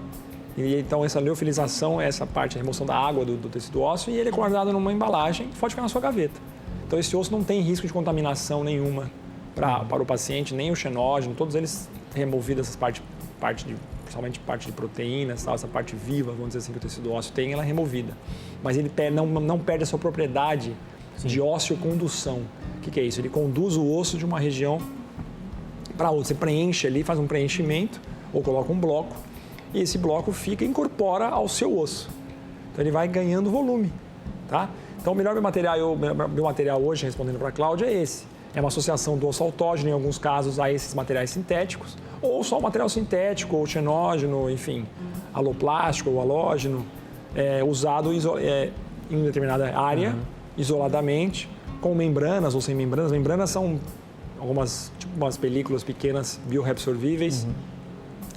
e então essa liofilização é essa parte, a remoção da água do tecido ósseo, e ele é guardado numa embalagem e pode ficar na sua gaveta. Então esse osso não tem risco de contaminação nenhuma para o paciente, nem o xenógeno, todos eles removidos, essas principalmente parte de proteínas, essa parte viva, vamos dizer assim, que o tecido ósseo tem, ela é removida. Mas ele não perde a sua propriedade de ósseo-condução. O que é isso? Ele conduz o osso de uma região para outra. Você preenche ali, faz um preenchimento ou coloca um bloco e esse bloco incorpora ao seu osso. Então ele vai ganhando volume, tá? Então o melhor biomaterial hoje, respondendo para a Cláudia, é esse. É uma associação do osso autógeno, em alguns casos, a esses materiais sintéticos, ou só o material sintético, ou xenógeno, enfim, aloplástico ou halógeno, usado em determinada área, isoladamente, com membranas ou sem membranas. Membranas são umas películas pequenas bioreabsorvíveis,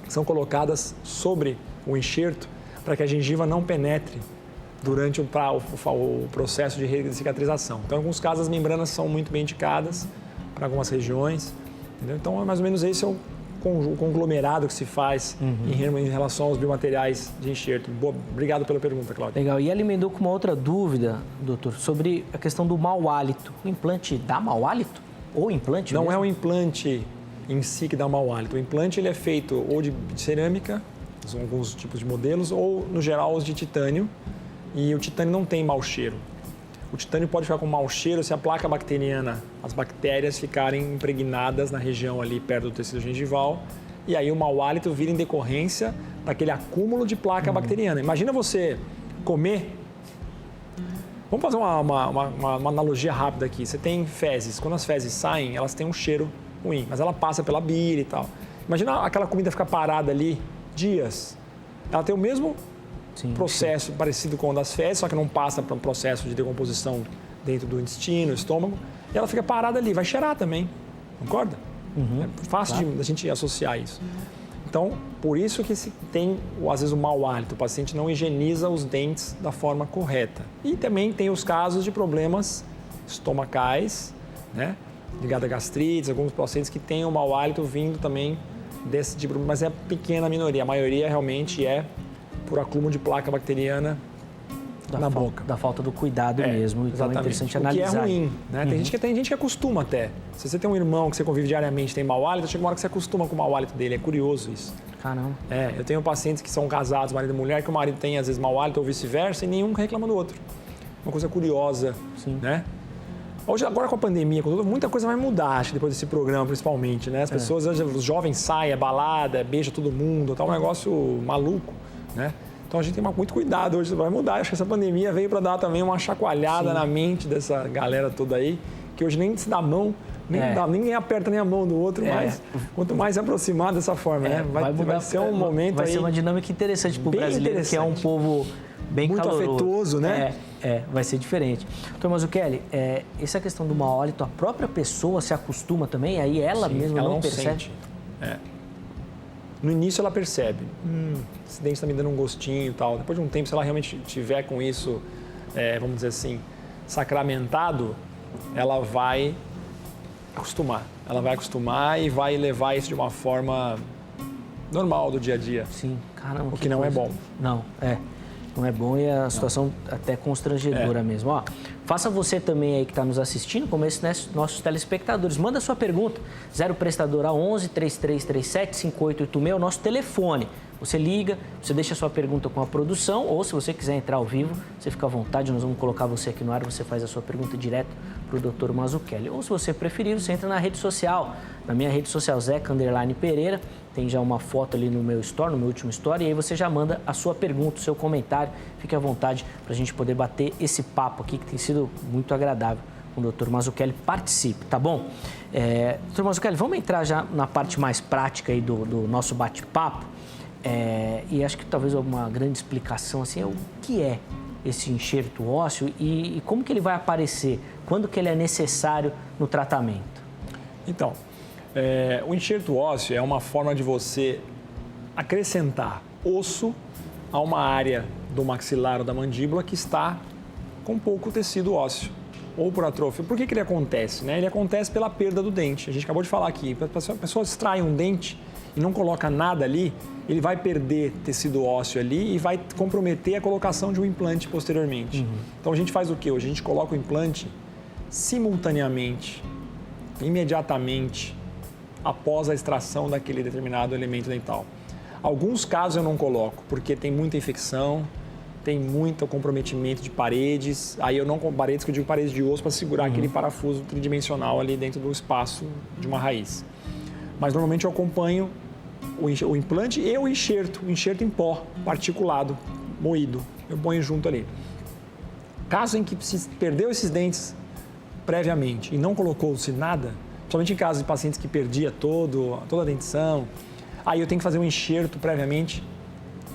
que são colocadas sobre o enxerto para que a gengiva não penetre durante o processo de cicatrização. Então, em alguns casos, as membranas são muito bem indicadas, para algumas regiões. Entendeu? Então, mais ou menos esse é o conglomerado que se faz em relação aos biomateriais de enxerto. Obrigado pela pergunta, Cláudio. Legal. E alimentou com uma outra dúvida, doutor, sobre a questão do mau hálito. O implante dá mau hálito? Ou implante Não mesmo? é o implante em si que dá mau hálito. O implante ele é feito ou de cerâmica, são alguns tipos de modelos, ou, no geral, os de titânio. E o titânio não tem mau cheiro. O titânio pode ficar com mau cheiro se a placa bacteriana, as bactérias ficarem impregnadas na região ali perto do tecido gengival. E aí o mau hálito vira em decorrência daquele acúmulo de placa bacteriana. Imagina você comer... Vamos fazer uma analogia rápida aqui. Você tem fezes. Quando as fezes saem, elas têm um cheiro ruim, mas ela passa pela bile e tal. Imagina aquela comida ficar parada ali dias. Ela tem o mesmo processo parecido com o das fezes, só que não passa para um processo de decomposição dentro do intestino, estômago, e ela fica parada ali, vai cheirar também, concorda? É fácil da gente associar isso. Então, por isso que se tem, às vezes, o mau hálito, o paciente não higieniza os dentes da forma correta. E também tem os casos de problemas estomacais, né? Ligado a gastrites, alguns pacientes que têm o mau hálito vindo também desse tipo, mas é pequena minoria, a maioria realmente é por acúmulo de placa bacteriana na boca. Da falta do cuidado mesmo, então exatamente. É interessante o analisar. O que é ruim, né? Tem gente que acostuma até. Se você tem um irmão que você convive diariamente e tem mau hálito, chega uma hora que você acostuma com o mau hálito dele, é curioso isso. Caramba. Eu tenho pacientes que são casados, marido e mulher, que o marido tem às vezes mau hálito ou vice-versa e nenhum reclama do outro. Uma coisa curiosa, né? Hoje, agora com a pandemia, muita coisa vai mudar, acho, depois desse programa, principalmente, né? As pessoas, os jovens saem, é balada, beija todo mundo, tá um negócio maluco, né? Então a gente tem muito cuidado hoje, vai mudar. Acho que essa pandemia veio para dar também uma chacoalhada na mente dessa galera toda aí, que hoje nem se dá mão, ninguém aperta nem a mão do outro, mas quanto mais se aproximar dessa forma, né? Vai ser um momento vai ser uma dinâmica interessante para o brasileiro, que é um povo bem muito caloroso. Afetuoso, né? Vai ser diferente. Doutor Mazzucchelli, essa questão do mau hálito, a própria pessoa se acostuma também, aí ela mesma não percebe? Sente. No início ela percebe, esse dente está me dando um gostinho e tal. Depois de um tempo, se ela realmente tiver com isso, vamos dizer assim, sacramentado, ela vai acostumar. Ela vai acostumar e vai levar isso de uma forma normal do dia a dia. Sim, caramba. O que não é bom. Não é bom e a situação até constrangedora mesmo. Ó, faça você também aí que está nos assistindo, como esses nossos telespectadores. Manda sua pergunta, 0 prestadora 11 3337 5886, o nosso telefone. Você liga, você deixa a sua pergunta com a produção ou se você quiser entrar ao vivo, você fica à vontade, nós vamos colocar você aqui no ar, você faz a sua pergunta direto para o Dr. Mazzucchelli. Ou se você preferir, você entra na rede social, na minha rede social Zeca_Pereira, tem já uma foto ali no meu story, no meu último story, e aí você já manda a sua pergunta, o seu comentário, fique à vontade para a gente poder bater esse papo aqui que tem sido muito agradável com o Dr. Mazzucchelli. Participe, tá bom? Dr. Mazzucchelli, vamos entrar já na parte mais prática aí do nosso bate-papo. E acho que talvez uma grande explicação assim é o que é esse enxerto ósseo e como que ele vai aparecer, quando que ele é necessário no tratamento. Então, o enxerto ósseo é uma forma de você acrescentar osso a uma área do maxilar ou da mandíbula que está com pouco tecido ósseo ou por atrofia. Por que ele acontece? Né? Ele acontece pela perda do dente. A gente acabou de falar aqui, a pessoa extrai um dente e não coloca nada ali, ele vai perder tecido ósseo ali e vai comprometer a colocação de um implante posteriormente. Então a gente faz o quê? Hoje a gente coloca o implante simultaneamente, imediatamente, após a extração daquele determinado elemento dental. Alguns casos eu não coloco, porque tem muita infecção, tem muito comprometimento de paredes, aí eu não com paredes, que eu digo paredes de osso para segurar aquele parafuso tridimensional ali dentro do espaço de uma raiz. Mas normalmente eu acompanho o implante e o enxerto em pó, particulado, moído. Eu ponho junto ali. Caso em que se perdeu esses dentes previamente e não colocou-se nada, somente em casos de pacientes que perdia toda a dentição, aí eu tenho que fazer um enxerto previamente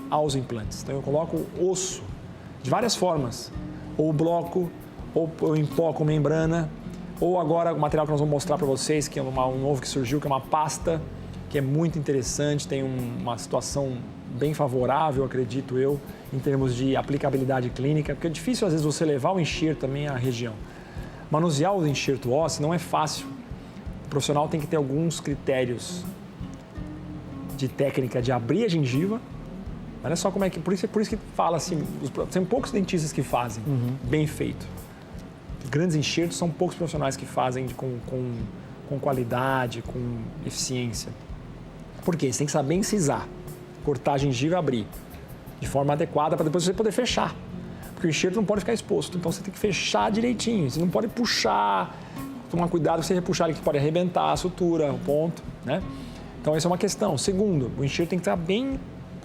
aos implantes. Então eu coloco osso de várias formas, ou bloco, ou em pó com membrana, ou agora o material que nós vamos mostrar para vocês, que é um novo que surgiu, que é uma pasta, que é muito interessante, tem uma situação bem favorável, acredito eu, em termos de aplicabilidade clínica, porque é difícil às vezes você levar o enxerto também à região. Manusear o enxerto ósseo não é fácil, profissional tem que ter alguns critérios de técnica de abrir a gengiva. Olha só como é que... Por isso que fala assim, tem poucos dentistas que fazem bem feito. Grandes enxertos são poucos profissionais que fazem com qualidade, com eficiência. Por quê? Você tem que saber incisar, cortar a gengiva e abrir de forma adequada para depois você poder fechar. Porque o enxerto não pode ficar exposto, então você tem que fechar direitinho. Você não pode puxar, tomar cuidado se você puxar ele que pode arrebentar a sutura, o ponto, né? Então essa é uma questão. Segundo, o enxerto tem que estar bem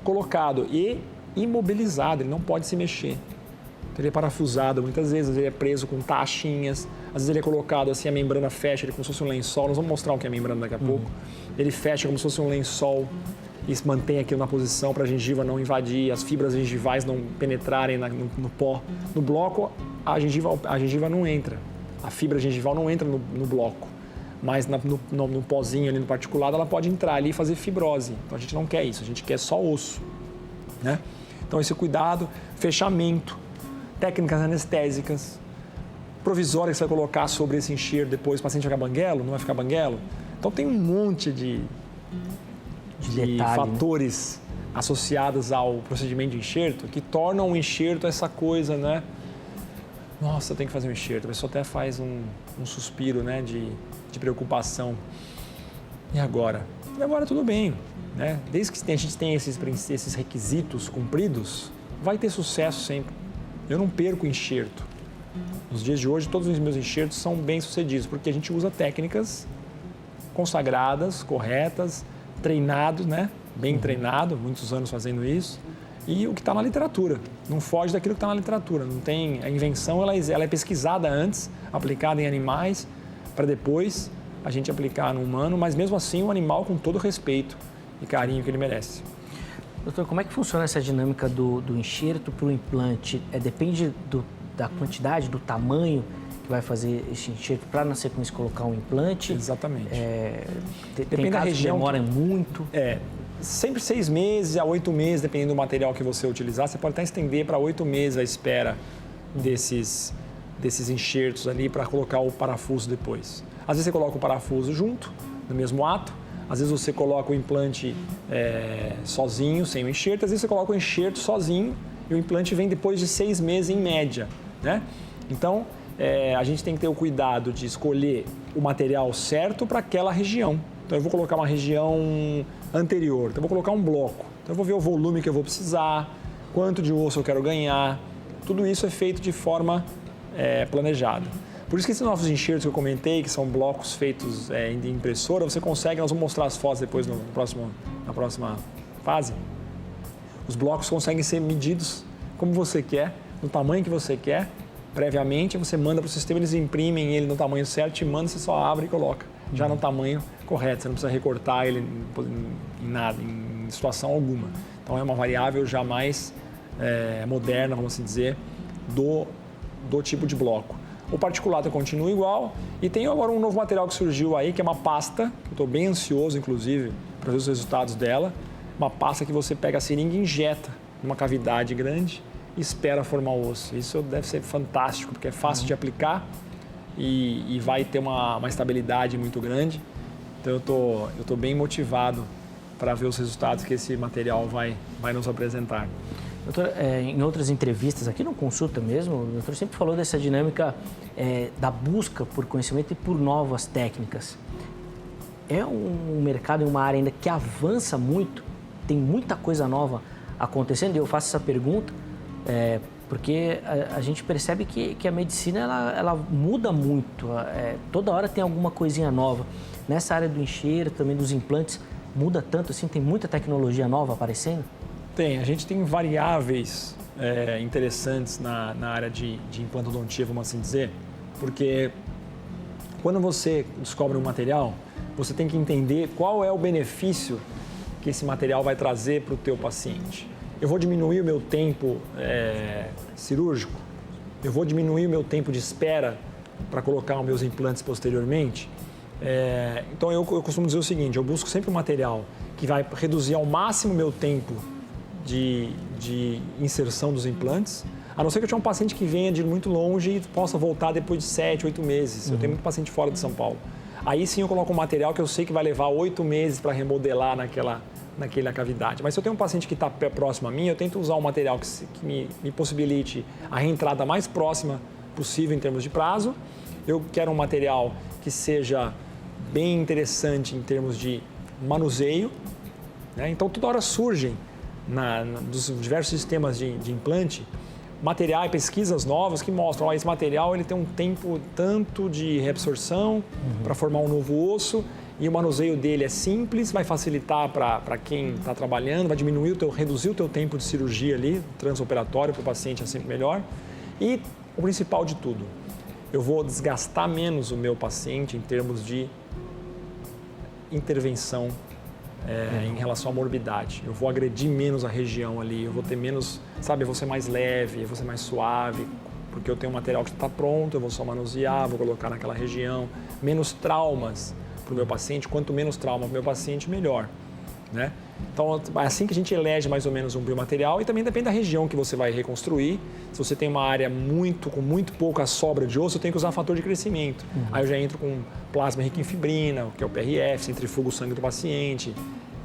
colocado e imobilizado, ele não pode se mexer. Então, ele é parafusado muitas vezes, ele é preso com taxinhas, às vezes ele é colocado assim, a membrana fecha, ele como se fosse um lençol. Nós vamos mostrar o que é a membrana daqui a pouco. Ele fecha como se fosse um lençol e se mantém aquilo na posição para a gengiva não invadir, as fibras gengivais não penetrarem no pó. No bloco, a gengiva não entra, a fibra gengival não entra no bloco, mas no pozinho ali no particulado ela pode entrar ali e fazer fibrose. Então a gente não quer isso, a gente quer só osso, né? Então esse cuidado, fechamento, técnicas anestésicas, provisórias que você vai colocar sobre esse enxerto depois, o paciente vai ficar banguelo, não vai ficar banguelo. Então tem um monte de fatores associados ao procedimento de enxerto que tornam o enxerto essa coisa, né? Nossa, tem que fazer um enxerto. A pessoa até faz um suspiro, né, de preocupação. E agora? E agora tudo bem, né? Desde que a gente tenha esses requisitos cumpridos, vai ter sucesso sempre. Eu não perco enxerto. Nos dias de hoje, todos os meus enxertos são bem-sucedidos, porque a gente usa técnicas consagradas, corretas, treinado, né? Bem treinado, muitos anos fazendo isso. E o que está na literatura. Não foge daquilo que está na literatura. Não tem, a invenção ela é pesquisada antes, aplicada em animais, para depois a gente aplicar no humano, mas mesmo assim o animal com todo o respeito e carinho que ele merece. Doutor, como é que funciona essa dinâmica do enxerto para o implante? Depende da quantidade, do tamanho que vai fazer esse enxerto para, na sequência, colocar um implante? Exatamente. Tem casos que demoram muito? Sempre 6 meses a 8 meses, dependendo do material que você utilizar. Você pode até estender para 8 meses a espera desses enxertos ali para colocar o parafuso depois. Às vezes você coloca o parafuso junto, no mesmo ato. Às vezes você coloca o implante sozinho, sem o enxerto. Às vezes você coloca o enxerto sozinho e o implante vem depois de 6 meses em média, né? Então, a gente tem que ter o cuidado de escolher o material certo para aquela região. Então, eu vou colocar uma região anterior, então eu vou colocar um bloco. Então, eu vou ver o volume que eu vou precisar, quanto de osso eu quero ganhar. Tudo isso é feito de forma planejada. Por isso que esses novos enxertos que eu comentei, que são blocos feitos de impressora, você consegue, nós vamos mostrar as fotos depois na próxima fase. Os blocos conseguem ser medidos como você quer, no tamanho que você quer, previamente, você manda para o sistema, eles imprimem ele no tamanho certo, te manda, você só abre e coloca, já no tamanho correto, você não precisa recortar ele em nada, em situação alguma. Então é uma variável já mais moderna, vamos assim dizer, do tipo de bloco. O particulado continua igual e tem agora um novo material que surgiu aí, que é uma pasta, que eu estou bem ansioso, inclusive, para ver os resultados dela. Uma pasta que você pega a seringa e injeta numa cavidade grande e espera formar osso. Isso deve ser fantástico, porque é fácil de aplicar e vai ter uma estabilidade muito grande. Então eu tô bem motivado para ver os resultados que esse material vai nos apresentar. Doutor, em outras entrevistas, aqui no Consulta mesmo, o doutor sempre falou dessa dinâmica da busca por conhecimento e por novas técnicas. É um mercado e uma área ainda que avança muito, tem muita coisa nova acontecendo, e eu faço essa pergunta porque a gente percebe que a medicina ela muda muito, toda hora tem alguma coisinha nova. Nessa área do enxerto, também dos implantes, muda tanto assim, tem muita tecnologia nova aparecendo? A gente tem variáveis interessantes na área de implantodontia, vamos assim dizer, porque quando você descobre um material, você tem que entender qual é o benefício que esse material vai trazer para o teu paciente. Eu vou diminuir o meu tempo cirúrgico? Eu vou diminuir o meu tempo de espera para colocar os meus implantes posteriormente? Então eu costumo dizer o seguinte, eu busco sempre um material que vai reduzir ao máximo o meu tempo de inserção dos implantes, a não ser que eu tenha um paciente que venha de muito longe e possa voltar depois de 7, 8 meses. Eu tenho muito paciente fora de São Paulo. Aí sim eu coloco um material que eu sei que vai levar 8 meses para remodelar naquela cavidade. Mas se eu tenho um paciente que está próximo a mim, eu tento usar um material que me possibilite a reentrada mais próxima possível em termos de prazo. Eu quero um material que seja bem interessante em termos de manuseio, né? Então, toda hora surgem, dos diversos sistemas de implante, materiais, pesquisas novas que mostram que esse material ele tem um tempo tanto de reabsorção para formar um novo osso e o manuseio dele é simples, vai facilitar para quem está trabalhando, vai reduzir o teu tempo de cirurgia ali, transoperatório para o paciente é sempre melhor. E o principal de tudo, eu vou desgastar menos o meu paciente em termos de intervenção em relação à morbidade. Eu vou agredir menos a região ali, eu vou ter menos, eu vou ser mais leve, eu vou ser mais suave, porque eu tenho um material que está pronto, eu vou só manusear, vou colocar naquela região, menos traumas para o meu paciente, quanto menos trauma para o meu paciente, melhor, né? Então, é assim que a gente elege mais ou menos um biomaterial e também depende da região que você vai reconstruir. Se você tem uma área com muito pouca sobra de osso, eu tenho que usar fator de crescimento. Aí eu já entro com plasma rico em fibrina, que é o PRF, centrifuga o sangue do paciente,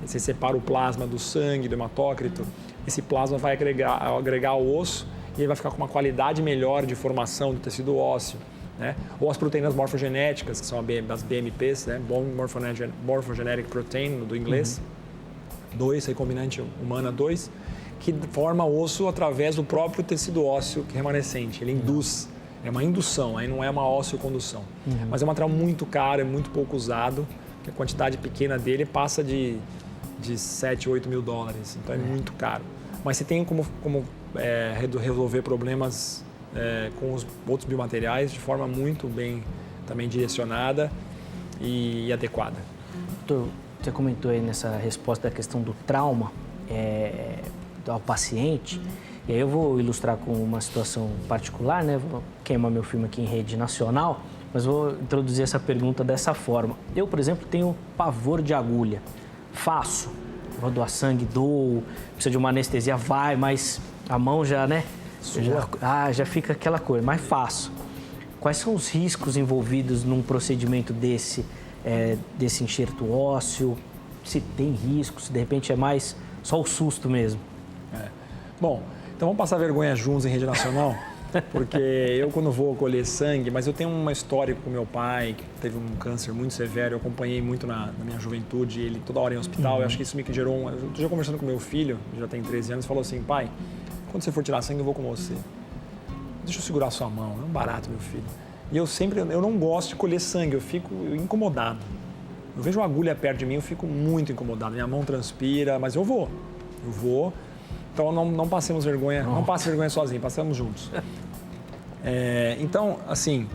você separa o plasma do sangue, do hematócrito. Esse plasma vai agregar ao osso e ele vai ficar com uma qualidade melhor de formação do tecido ósseo, né? Ou as proteínas morfogenéticas, que são as BMPs, né? Bone Morphogenetic Protein, do inglês. 2, recombinante humana 2, que forma osso através do próprio tecido ósseo remanescente. Ele induz, é uma indução, aí não é uma ósseo-condução. Mas é um material muito caro, é muito pouco usado, que a quantidade pequena dele passa de 7, 8 mil dólares, então é muito caro. Mas você tem como resolver problemas com os outros biomateriais de forma muito bem também direcionada e adequada. Doutor, você comentou aí nessa resposta da questão do trauma ao paciente, e aí eu vou ilustrar com uma situação particular, né? Vou queimar meu filme aqui em rede nacional, mas vou introduzir essa pergunta dessa forma. Eu, por exemplo, tenho pavor de agulha. Faço, vou doar sangue, dou, precisa de uma anestesia, vai, mas a mão já, né? Já fica aquela coisa, mas faço. Quais são os riscos envolvidos num procedimento desse enxerto ósseo? Se tem risco, se de repente é mais só o susto mesmo? Bom, então vamos passar vergonha juntos em rede nacional, porque eu quando vou colher sangue, mas eu tenho uma história com meu pai, que teve um câncer muito severo, eu acompanhei muito na minha juventude, ele toda hora em hospital, eu acho que isso me gerou eu estou já conversando com meu filho, já tem 13 anos, falou assim, pai, quando você for tirar sangue eu vou com você. Deixa eu segurar a sua mão, é um barato, meu filho. E eu não gosto de colher sangue, eu fico incomodado. Eu vejo uma agulha perto de mim, eu fico muito incomodado. Minha mão transpira, mas eu vou. Então não passemos vergonha, não passe vergonha sozinho, passamos juntos. Então, assim,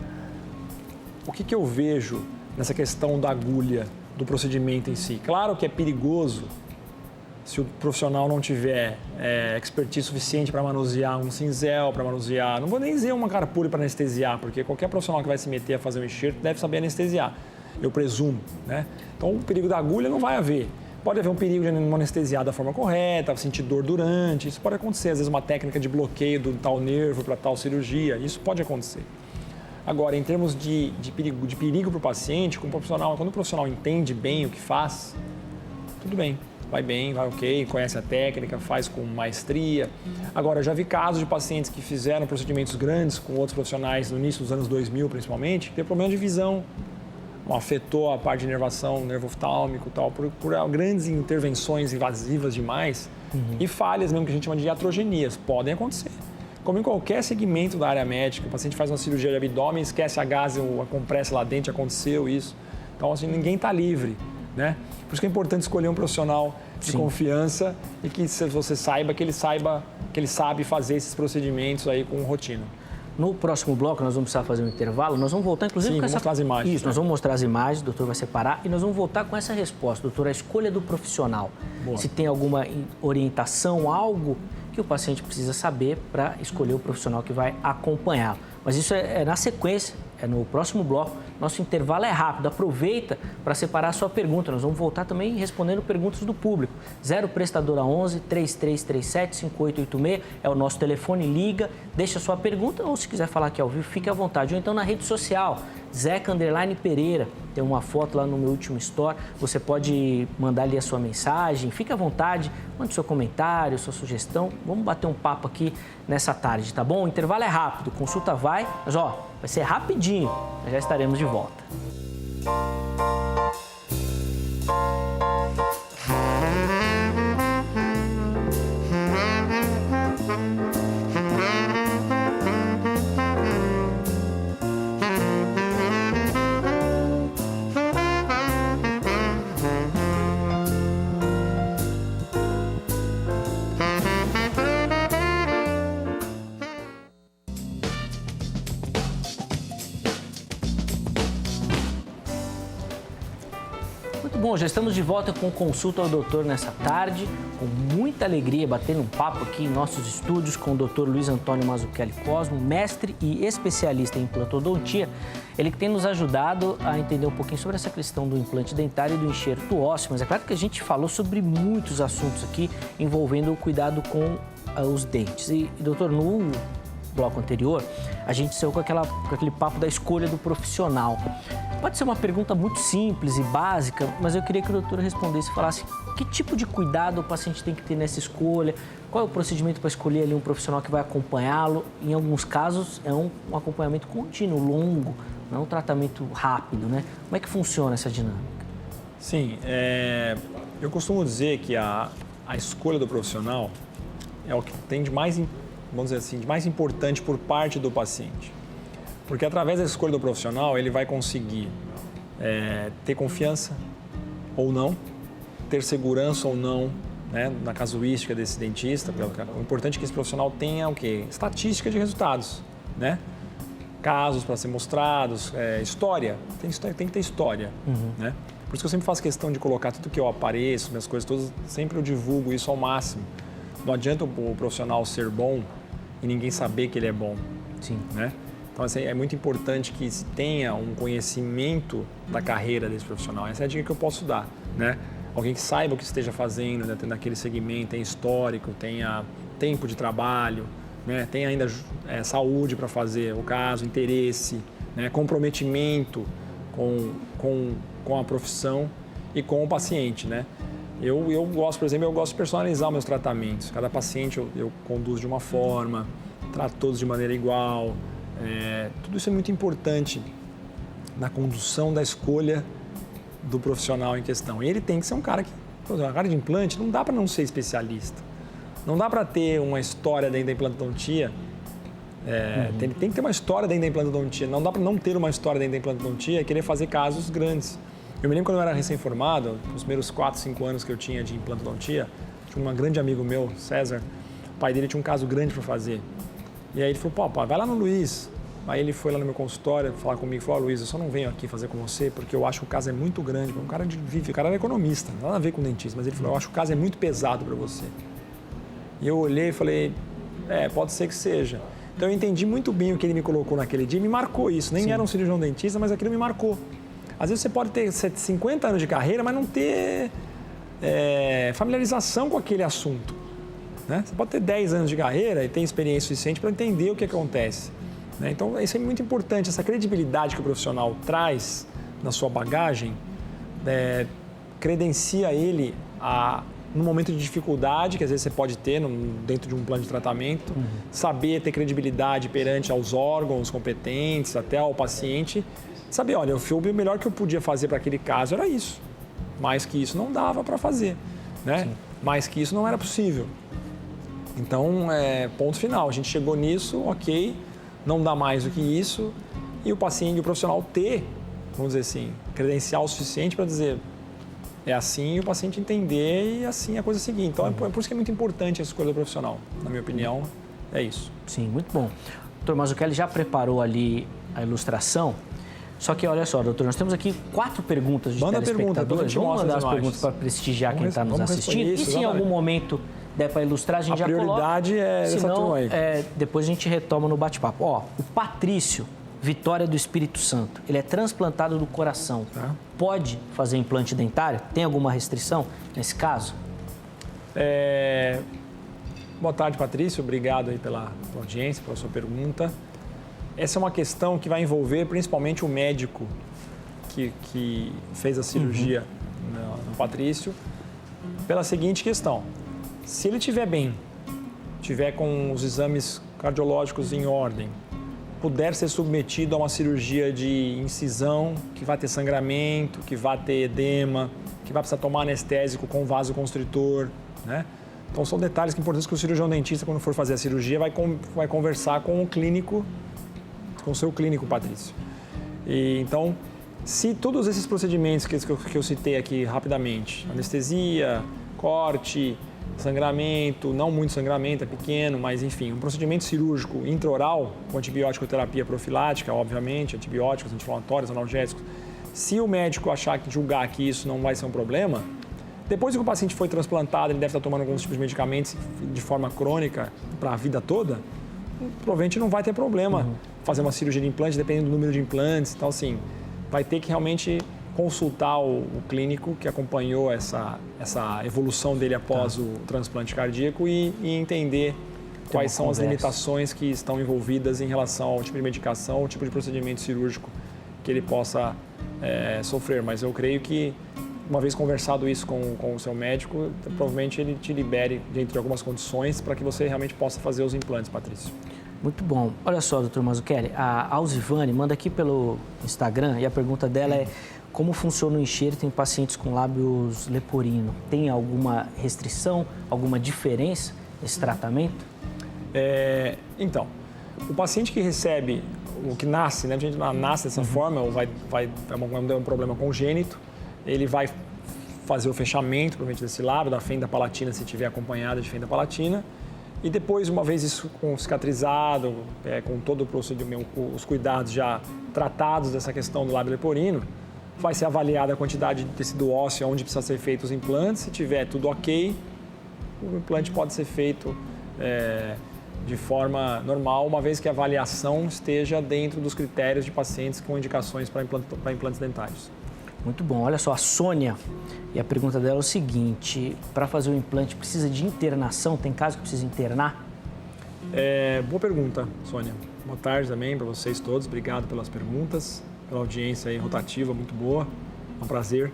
o que eu vejo nessa questão da agulha, do procedimento em si? Claro que é perigoso se o profissional não tiver expertise suficiente para manusear um cinzel, para manusear... Não vou nem dizer uma carpure para anestesiar, porque qualquer profissional que vai se meter a fazer um enxerto deve saber anestesiar, eu presumo, né? Então, o perigo da agulha não vai haver. Pode haver um perigo de não anestesiar da forma correta, sentir dor durante, isso pode acontecer. Às vezes, uma técnica de bloqueio do tal nervo para tal cirurgia, isso pode acontecer. Agora, em termos de perigo para o paciente, quando o profissional entende bem o que faz, tudo bem. Vai bem, vai ok, conhece a técnica, faz com maestria. Agora, já vi casos de pacientes que fizeram procedimentos grandes com outros profissionais no início dos anos 2000, principalmente, que teve problema de visão, afetou a parte de inervação, nervo oftálmico e tal, por grandes intervenções invasivas demais e falhas mesmo que a gente chama de iatrogenias, podem acontecer. Como em qualquer segmento da área médica, o paciente faz uma cirurgia de abdômen, esquece a gase ou a compressa lá dentro, aconteceu isso. Então, assim, ninguém está livre, né? Por isso que é importante escolher um profissional de confiança e que você saiba que ele sabe fazer esses procedimentos aí com rotina. No próximo bloco, nós vamos precisar fazer um intervalo, nós vamos voltar, inclusive, com mostrar as imagens. Isso, nós vamos mostrar as imagens, o doutor vai separar e nós vamos voltar com essa resposta. Doutor, a escolha do profissional. Boa. Se tem alguma orientação, algo que o paciente precisa saber para escolher o profissional que vai acompanhá-lo. Mas isso é na sequência, é no próximo bloco. Nosso intervalo é rápido, aproveita para separar a sua pergunta. Nós vamos voltar também respondendo perguntas do público. 0 prestadora 11 3337 5886 é o nosso telefone, liga, deixa a sua pergunta ou se quiser falar aqui ao vivo, fique à vontade. Ou então na rede social, Zeca_Pereira. Tem uma foto lá no meu último story. Você pode mandar ali a sua mensagem. Fique à vontade, mande seu comentário, sua sugestão. Vamos bater um papo aqui nessa tarde, tá bom? O intervalo é rápido, consulta vai, mas ó, vai ser rapidinho. Nós já estaremos de volta. Bom, já estamos de volta com Consulta ao Doutor nessa tarde, com muita alegria, batendo um papo aqui em nossos estúdios com o Dr. Luiz Antônio Mazzucchelli Cosmo, mestre e especialista em implantodontia. Ele que tem nos ajudado a entender um pouquinho sobre essa questão do implante dentário e do enxerto ósseo, mas é claro que a gente falou sobre muitos assuntos aqui envolvendo o cuidado com os dentes. E doutor, no bloco anterior, a gente saiu com aquele papo da escolha do profissional. Pode ser uma pergunta muito simples e básica, mas eu queria que o doutor respondesse e falasse que tipo de cuidado o paciente tem que ter nessa escolha, qual é o procedimento para escolher ali um profissional que vai acompanhá-lo. Em alguns casos, é um acompanhamento contínuo, longo, não é um tratamento rápido, né? Como é que funciona essa dinâmica? Sim, eu costumo dizer que a escolha do profissional é o que tem de mais, vamos dizer assim, de mais importante por parte do paciente. Porque através da escolha do profissional, ele vai conseguir ter confiança ou não, ter segurança ou não, né, na casuística desse dentista. O importante é que esse profissional tenha o quê? Estatística de resultados, né? Casos para ser mostrados, história. Tem que ter história, né? Por isso que eu sempre faço questão de colocar tudo que eu apareço, minhas coisas todas, sempre eu divulgo isso ao máximo. Não adianta o profissional ser bom e ninguém saber que ele é bom. Sim. Né? Então, assim, é muito importante que se tenha um conhecimento da carreira desse profissional. Essa é a dica que eu posso dar, né? Alguém que saiba o que esteja fazendo, né? Naquele segmento, tenha histórico, tenha tempo de trabalho, né? Tenha ainda saúde para fazer o caso, interesse, né? Comprometimento com a profissão e com o paciente, né? Eu gosto, por exemplo, eu gosto de personalizar meus tratamentos. Cada paciente eu conduzo de uma forma, trato todos de maneira igual. Tudo isso é muito importante na condução da escolha do profissional em questão. E ele tem que ser um cara que, por exemplo, uma área de implante, não dá para não ser especialista. Não dá para ter uma história dentro da implantodontia. Tem que ter uma história dentro da implantodontia. Não dá para não ter uma história dentro da implantodontia e querer fazer casos grandes. Eu me lembro quando eu era recém-formado, nos primeiros 4, 5 anos que eu tinha de implantodontia, tinha um grande amigo meu, César, o pai dele tinha um caso grande para fazer. E aí ele falou, pô, vai lá no Luiz. Aí ele foi lá no meu consultório falar comigo e falou, Luiz, eu só não venho aqui fazer com você porque eu acho que o caso é muito grande. O cara era economista, nada a ver com dentista, mas ele falou, eu acho que o caso é muito pesado para você. E eu olhei e falei, pode ser que seja. Então eu entendi muito bem o que ele me colocou naquele dia e me marcou isso. Nem era um cirurgião dentista, mas aquilo me marcou. Às vezes você pode ter 50 anos de carreira, mas não ter familiarização com aquele assunto. Né? Você pode ter 10 anos de carreira e ter experiência suficiente para entender o que acontece. Né? Então, isso é muito importante. Essa credibilidade que o profissional traz na sua bagagem credencia ele no momento de dificuldade, que às vezes você pode ter dentro de um plano de tratamento, saber ter credibilidade perante aos órgãos competentes, até ao paciente, saber, olha, o melhor que eu podia fazer para aquele caso era isso. Mais que isso não dava para fazer. Né? Mais que isso não era possível. Então, ponto final. A gente chegou nisso, ok, não dá mais do que isso. E o paciente, o profissional ter, vamos dizer assim, credencial suficiente para dizer é assim e o paciente entender e assim a coisa seguir. Então, é por isso que é muito importante a escolha do profissional. Na minha opinião, é isso. Sim, muito bom. Dr. Mazzucchelli já preparou ali a ilustração. Só que, olha só, doutor, nós temos aqui 4 perguntas de telespectadores. Vamos mandar as perguntas para prestigiar quem está nos assistindo. E se em algum momento der para ilustrar, a gente já coloca. A prioridade é essa turma aí. Depois a gente retoma no bate-papo. Ó, o Patrício, Vitória do Espírito Santo, ele é transplantado do coração. Tá. Pode fazer implante dentário? Tem alguma restrição nesse caso? Boa tarde, Patrício. Obrigado aí pela audiência, pela sua pergunta. essa é uma questão que vai envolver principalmente o médico que fez a cirurgia no Patrício, pela seguinte questão. Se ele estiver bem, estiver com os exames cardiológicos em ordem, puder ser submetido a uma cirurgia de incisão, que vai ter sangramento, que vai ter edema, que vai precisar tomar anestésico com vasoconstritor, né? Então, são detalhes que importantes que o cirurgião dentista, quando for fazer a cirurgia, vai conversar com o clínico, com o seu clínico, Patrício. E, então, se todos esses procedimentos que eu citei aqui rapidamente, anestesia, corte, sangramento, não muito sangramento, é pequeno, mas enfim, um procedimento cirúrgico intraoral, com antibiótico-terapia profilática, obviamente, antibióticos, anti-inflamatórios, analgésicos, se o médico julgar que isso não vai ser um problema, depois que o paciente foi transplantado, ele deve estar tomando alguns tipos de medicamentos de forma crônica para a vida toda, provavelmente não vai ter problema fazer uma cirurgia de implante, dependendo do número de implantes. Então, assim, vai ter que realmente consultar o clínico que acompanhou essa evolução dele após o transplante cardíaco e entender quais são as limitações que estão envolvidas em relação ao tipo de medicação, ao tipo de procedimento cirúrgico que ele possa sofrer. Mas eu creio que, uma vez conversado isso com o seu médico, provavelmente ele te libere dentro de algumas condições para que você realmente possa fazer os implantes, Patrício. Muito bom. Olha só, doutor Mazzucchelli, a Alzivane manda aqui pelo Instagram e a pergunta dela é: como funciona o enxerto em pacientes com lábios leporino? Tem alguma restrição, alguma diferença nesse tratamento? Então, o paciente que recebe, o que nasce, né? A gente nasce dessa forma, ou é um problema congênito, ele vai fazer o fechamento, provavelmente, desse lábio, da fenda palatina, se tiver acompanhada de fenda palatina. E depois, uma vez isso cicatrizado, com todo o procedimento, os cuidados já tratados dessa questão do lábio leporino, vai ser avaliada a quantidade de tecido ósseo onde precisa ser feito os implantes. Se tiver tudo ok, o implante pode ser feito de forma normal, uma vez que a avaliação esteja dentro dos critérios de pacientes com indicações para implantes dentários. Muito bom. Olha só, a Sônia, e a pergunta dela é o seguinte: para fazer o implante precisa de internação? Tem caso que precisa internar? Boa pergunta, Sônia. Boa tarde também para vocês todos. Obrigado pelas perguntas, pela audiência aí rotativa, muito boa. É um prazer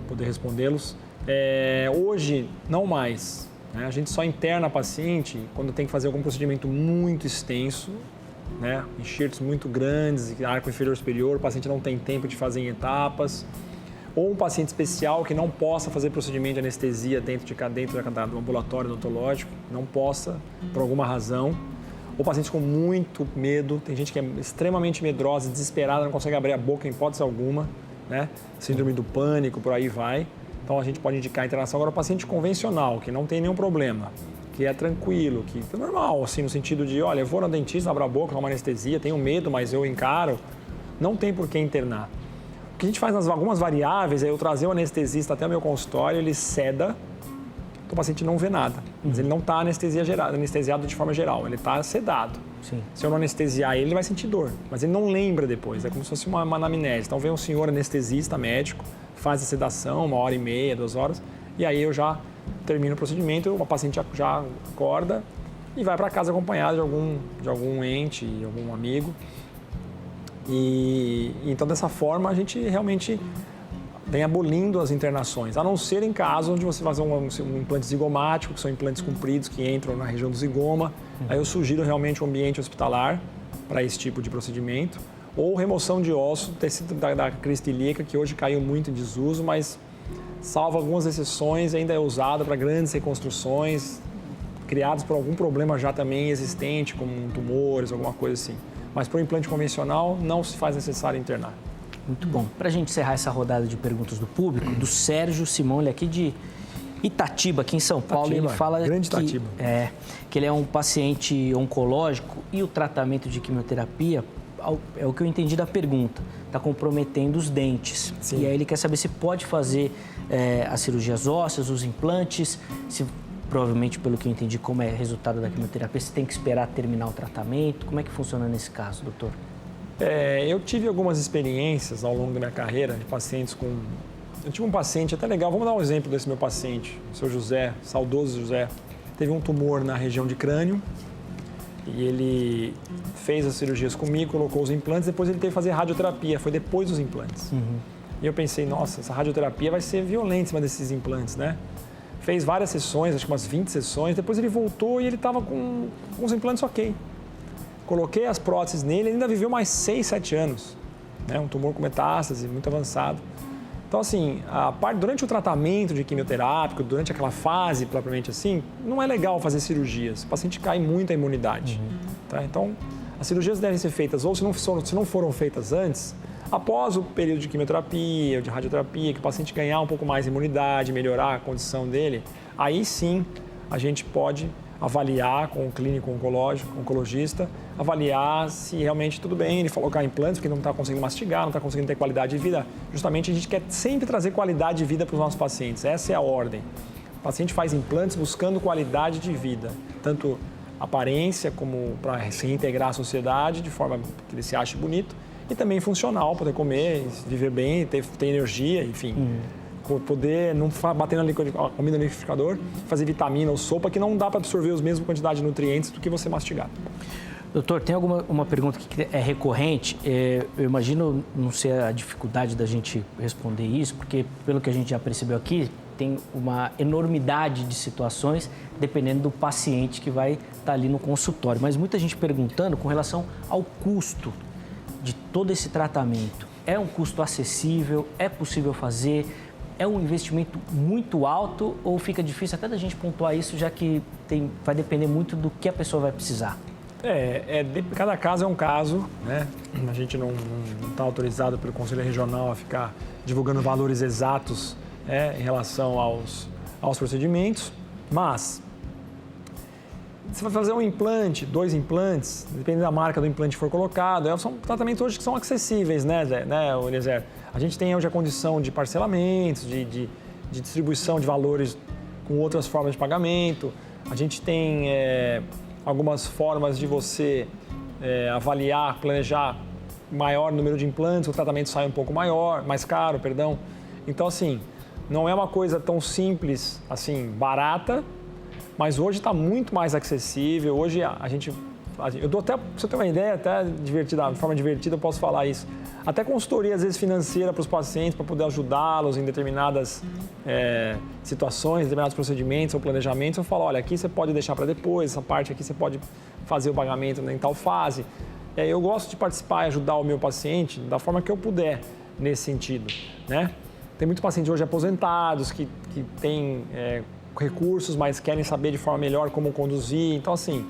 poder respondê-los. Hoje, não mais. Né? A gente só interna paciente quando tem que fazer algum procedimento muito extenso, né? Enxertos muito grandes, arco inferior superior, o paciente não tem tempo de fazer em etapas. Ou um paciente especial que não possa fazer procedimento de anestesia dentro do ambulatório odontológico, não possa, por alguma razão. Ou pacientes com muito medo, tem gente que é extremamente medrosa, desesperada, não consegue abrir a boca em hipótese alguma, né? Síndrome do pânico, por aí vai. Então a gente pode indicar a internação. Agora, o paciente convencional, que não tem nenhum problema, que é tranquilo, que é normal, assim, no sentido de, olha, eu vou no dentista, abro a boca, tomo anestesia, tenho medo, mas eu encaro, não tem por que internar. O que a gente faz nas algumas variáveis é eu trazer o anestesista até o meu consultório, ele seda, então o paciente não vê nada, mas ele não está anestesiado de forma geral, ele está sedado. Sim. Se eu não anestesiar ele vai sentir dor, mas ele não lembra depois, é como se fosse uma anamnese. Então vem um senhor anestesista, médico, faz a sedação, 1h30, 2 horas, e aí eu já termino o procedimento, o paciente já acorda e vai para casa acompanhado de algum ente, de algum amigo. E então, dessa forma, a gente realmente vem abolindo as internações, a não ser em caso onde você faz um implante zigomático, que são implantes compridos que entram na região do zigoma. Aí eu sugiro realmente um ambiente hospitalar para esse tipo de procedimento. Ou remoção de osso, tecido da crista ilíaca, que hoje caiu muito em desuso, mas, salvo algumas exceções, ainda é usado para grandes reconstruções, criadas por algum problema já também existente, como tumores, alguma coisa assim. Mas para o implante convencional, não se faz necessário internar. Muito bom. Para a gente encerrar essa rodada de perguntas do público, do Sérgio Simão, ele é aqui de Itatiba, aqui em São Paulo, Itatiba, ele fala que ele é um paciente oncológico e o tratamento de quimioterapia, é o que eu entendi da pergunta, está comprometendo os dentes. Sim. E aí ele quer saber se pode fazer as cirurgias ósseas, os implantes, se provavelmente, pelo que eu entendi, como é resultado da quimioterapia, se tem que esperar terminar o tratamento. Como é que funciona nesse caso, doutor? Eu tive algumas experiências ao longo da minha carreira de pacientes com... Eu tive um paciente até legal, vamos dar um exemplo desse meu paciente, o seu José, saudoso José. Teve um tumor na região de crânio E ele fez as cirurgias comigo, colocou os implantes, depois ele teve que fazer radioterapia, foi depois dos implantes. E eu pensei, nossa, essa radioterapia vai ser violenta em cima desses implantes, né? Fez várias sessões, acho que umas 20 sessões, depois ele voltou e ele estava com os implantes ok. Coloquei as próteses nele, ele ainda viveu mais 6, 7 anos, né? Um tumor com metástase, muito avançado. Então, assim, durante o tratamento de quimioterápico, durante aquela fase propriamente assim, não é legal fazer cirurgias. O paciente cai muito a imunidade. Tá? Então, as cirurgias devem ser feitas, ou se não foram feitas antes, após o período de quimioterapia, de radioterapia, que o paciente ganhar um pouco mais de imunidade, melhorar a condição dele, aí sim a gente pode avaliar com o clínico oncologista, avaliar se realmente tudo bem, ele colocar implantes, porque não está conseguindo mastigar, não está conseguindo ter qualidade de vida. Justamente a gente quer sempre trazer qualidade de vida para os nossos pacientes, essa é a ordem. O paciente faz implantes buscando qualidade de vida, tanto aparência como para se reintegrar à sociedade de forma que ele se ache bonito e também funcional, poder comer, viver bem, ter energia, enfim. Poder não bater na comida no liquidificador, fazer vitamina ou sopa que não dá para absorver a mesma quantidade de nutrientes do que você mastigar. Doutor, tem uma pergunta que é recorrente. Eu imagino, não sei a dificuldade da gente responder isso, porque pelo que a gente já percebeu aqui, tem uma enormidade de situações dependendo do paciente que vai estar ali no consultório. Mas muita gente perguntando com relação ao custo de todo esse tratamento. É um custo acessível? É possível fazer? É um investimento muito alto ou fica difícil até da gente pontuar isso, já que vai depender muito do que a pessoa vai precisar? Cada caso é um caso, né? A gente não está autorizado pelo Conselho Regional a ficar divulgando valores exatos em relação aos procedimentos, mas você vai fazer um implante, 2 implantes, dependendo da marca do implante que for colocado, são tratamentos hoje que são acessíveis, né, Eliezer? A gente tem hoje a condição de parcelamentos, de distribuição de valores com outras formas de pagamento. A gente tem algumas formas de você avaliar, planejar maior número de implantes, o tratamento sai um pouco mais caro, perdão. Então, assim, não é uma coisa tão simples, assim, barata, mas hoje está muito mais acessível. Hoje eu dou até, para você ter uma ideia, até divertida, de forma divertida eu posso falar isso. Até consultoria, às vezes, financeira para os pacientes, para poder ajudá-los em determinadas situações, determinados procedimentos ou planejamentos. Eu falo, olha, aqui você pode deixar para depois, essa parte aqui você pode fazer o pagamento em tal fase. Eu gosto de participar e ajudar o meu paciente da forma que eu puder, nesse sentido, né? Tem muitos pacientes hoje aposentados que têm recursos, mas querem saber de forma melhor como conduzir. Então, assim,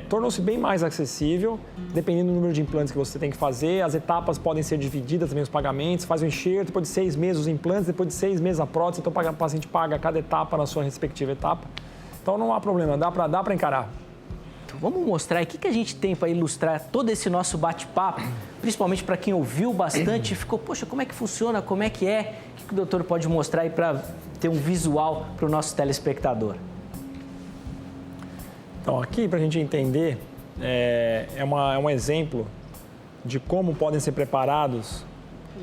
tornou-se bem mais acessível, dependendo do número de implantes que você tem que fazer. As etapas podem ser divididas também, os pagamentos. Faz o enxerto, depois de 6 meses os implantes, depois de 6 meses a prótese. Então, o paciente paga cada etapa na sua respectiva etapa. Então, não há problema, dá para encarar. Então, vamos mostrar aí o que a gente tem para ilustrar todo esse nosso bate-papo, principalmente para quem ouviu bastante e ficou, poxa, como é que funciona, como é que é? O que o doutor pode mostrar aí para ter um visual para o nosso telespectador? Então, aqui, para a gente entender, é um exemplo de como podem ser preparados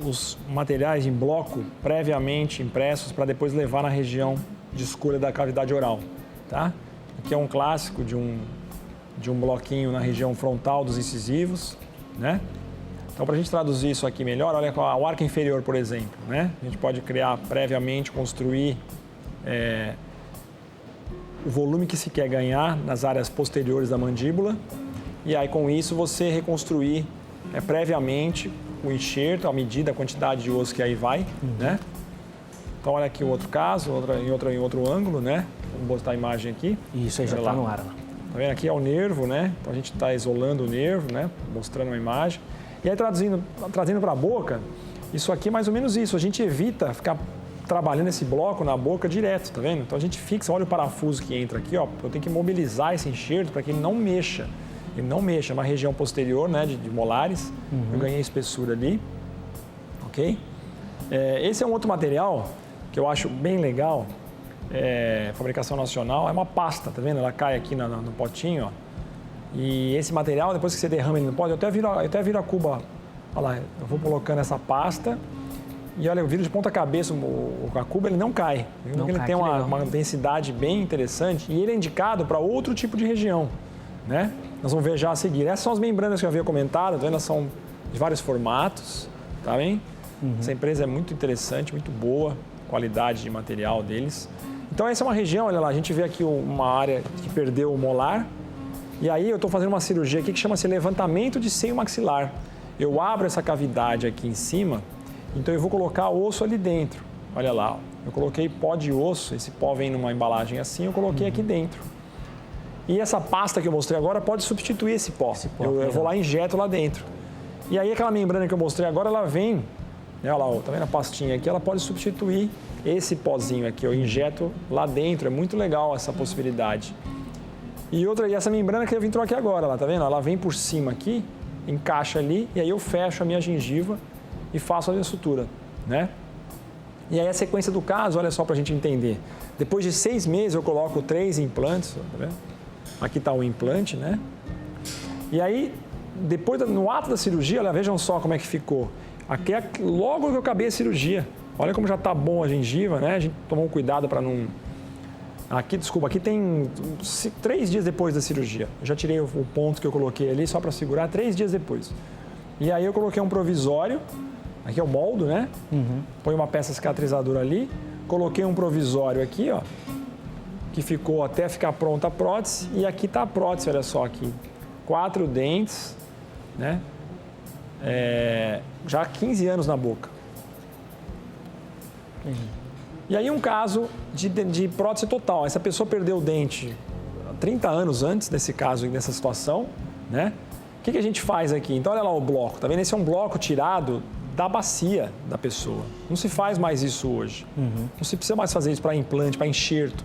os materiais em bloco previamente impressos para depois levar na região de escolha da cavidade oral, tá? Aqui é um clássico de um bloquinho na região frontal dos incisivos, né? Então, para a gente traduzir isso aqui melhor, olha o arco inferior, por exemplo, né? A gente pode criar previamente, construir o volume que se quer ganhar nas áreas posteriores da mandíbula e aí, com isso, você reconstruir previamente o enxerto, a medida, a quantidade de osso que aí vai, né? Então, olha aqui o outro caso, em outro ângulo, né? Vamos botar a imagem aqui. Isso aí já está no ar. Tá vendo? Aqui é o nervo, né? Então, a gente está isolando o nervo, né? Mostrando uma imagem. E aí, trazendo para a boca, isso aqui é mais ou menos isso. A gente evita ficar trabalhando esse bloco na boca direto, tá vendo? Então, a gente fixa, olha o parafuso que entra aqui, ó. Eu tenho que mobilizar esse enxerto para que ele não mexa. Ele não mexa, é uma região posterior, né? De molares. Eu ganhei espessura ali, ok? Esse é um outro material que eu acho bem legal. Fabricação nacional, é uma pasta, tá vendo? Ela cai aqui no potinho, ó. E esse material, depois que você derrama ele no pote, eu até viro a cuba, olha lá, eu vou colocando essa pasta e olha, eu viro de ponta cabeça a cuba, ele não cai. Ele tem uma densidade bem interessante e ele é indicado para outro tipo de região, né? Nós vamos ver já a seguir. Essas são as membranas que eu havia comentado, tá? Elas são de vários formatos, tá bem? Essa empresa é muito interessante, muito boa, qualidade de material deles. Então essa é uma região, olha lá, a gente vê aqui uma área que perdeu o molar. E aí eu estou fazendo uma cirurgia aqui que chama-se levantamento de seio maxilar. Eu abro essa cavidade aqui em cima, então eu vou colocar osso ali dentro. Olha lá, ó. Eu coloquei pó de osso, esse pó vem numa embalagem assim, eu coloquei aqui dentro. E essa pasta que eu mostrei agora pode substituir esse pó. Eu vou lá e injeto lá dentro. E aí aquela membrana que eu mostrei agora, ela vem, né, olha lá, tá vendo a pastinha aqui? Ela pode substituir esse pozinho aqui, eu injeto lá dentro, é muito legal essa possibilidade. E essa membrana que entrou aqui agora, lá, tá vendo? Ela vem por cima aqui, encaixa ali, e aí eu fecho a minha gengiva e faço a minha sutura, né? E aí a sequência do caso, olha só pra gente entender. Depois de 6 meses eu coloco 3 implantes, tá vendo? Aqui tá o implante, né? E aí, depois, no ato da cirurgia, olha, vejam só como é que ficou. Aqui é logo que eu acabei a cirurgia. Olha como já tá bom a gengiva, né? A gente tomou um cuidado para não... Aqui, desculpa, aqui tem 3 dias depois da cirurgia. Eu já tirei o ponto que eu coloquei ali só para segurar 3 dias depois. E aí eu coloquei um provisório, aqui é o moldo, né? Põe uma peça cicatrizadora ali, coloquei um provisório aqui, ó, que ficou até ficar pronta a prótese, e aqui tá a prótese, olha só aqui. 4 dentes, né? Já há 15 anos na boca. E aí um caso de prótese total. Essa pessoa perdeu o dente 30 anos antes desse caso e dessa situação, né? O que a gente faz aqui? Então olha lá o bloco, tá vendo? Esse é um bloco tirado da bacia da pessoa. Não se faz mais isso hoje. Não se precisa mais fazer isso para implante, para enxerto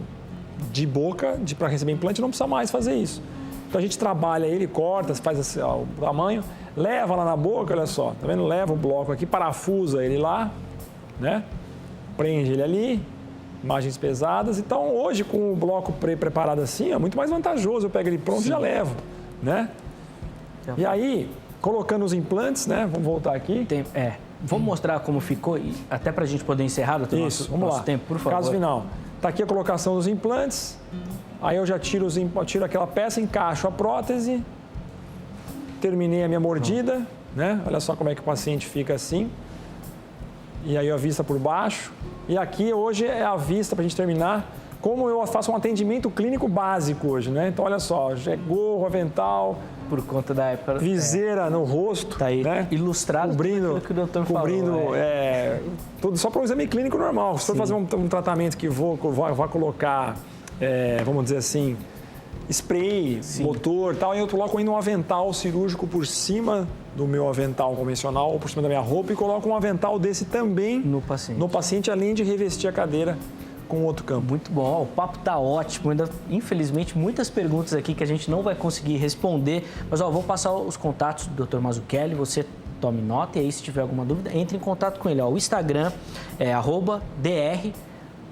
de boca, para receber implante, não precisa mais fazer isso. Então a gente trabalha ele, corta, faz assim, ó, o tamanho, leva lá na boca, olha só, tá vendo? Leva o bloco aqui, parafusa ele lá, né? Prende ele ali, imagens pesadas. Então, hoje, com o bloco preparado assim, é muito mais vantajoso. Eu pego ele pronto e já levo, né? E aí, colocando os implantes, né? Vamos voltar aqui. Vamos mostrar como ficou, até para a gente poder encerrar, doutor, vamos lá. Tempo, por favor. Caso final. Está aqui a colocação dos implantes. Aí eu já tiro aquela peça, encaixo a prótese. Terminei a minha mordida, né? Olha só como é que o paciente fica assim. E aí a vista por baixo. E aqui hoje é a vista, para a gente terminar, como eu faço um atendimento clínico básico hoje, né? Então olha só, gorro, avental, por conta da época, viseira no rosto, tá aí, né? Ilustrado cobrindo que o doutor falou. Tudo só para um exame clínico normal. Se for fazer um tratamento que vou colocar, vamos dizer assim, spray, motor, tal, e eu coloco ainda um avental cirúrgico por cima do meu avental convencional ou por cima da minha roupa e coloco um avental desse também no paciente, além de revestir a cadeira com outro campo. Muito bom, o papo tá ótimo, ainda infelizmente muitas perguntas aqui que a gente não vai conseguir responder, mas vou passar os contatos do Dr. Mazzucchelli, você tome nota e aí se tiver alguma dúvida, entre em contato com ele. O Instagram é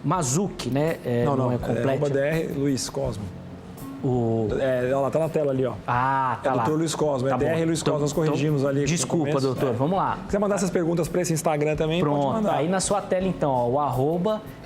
@drmazzucchi, né? Não é completo. @dr Luiz Cosmo. Olha lá, tá na tela ali, ó. Tá lá. Dr. Luiz Cosmo, tá DR Luiz Cosmo, nós corrigimos ali. Desculpa, doutor, vamos lá. Se quiser mandar essas perguntas para esse Instagram também, pronto, pode mandar. Aí na sua tela então, o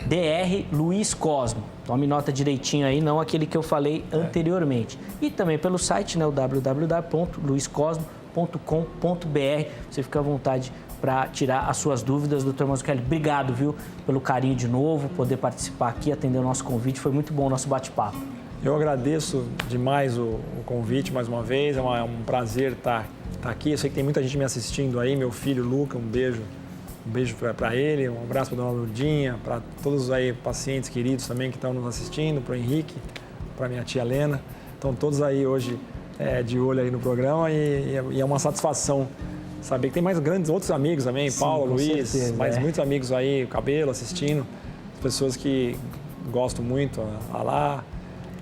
@dr Luiz Cosmo. Tome nota direitinho aí, não aquele que eu falei anteriormente. E também pelo site, né, o www.luizcosmo.com.br. Você fica à vontade para tirar as suas dúvidas, doutor Mazzucchelli. Obrigado, viu, pelo carinho de novo, poder participar aqui, atender o nosso convite. Foi muito bom o nosso bate-papo. Eu agradeço demais o convite mais uma vez, é um prazer estar aqui. Eu sei que tem muita gente me assistindo aí, meu filho Luca, um beijo para ele, um abraço para a dona Lourdinha, para todos os aí pacientes queridos também que estão nos assistindo, para o Henrique, para minha tia Helena. Estão todos aí hoje de olho aí no programa e é uma satisfação saber que tem mais outros amigos também, Paulo, Luiz, certeza, muitos amigos aí, o Cabelo assistindo, pessoas que gostam muito, lá.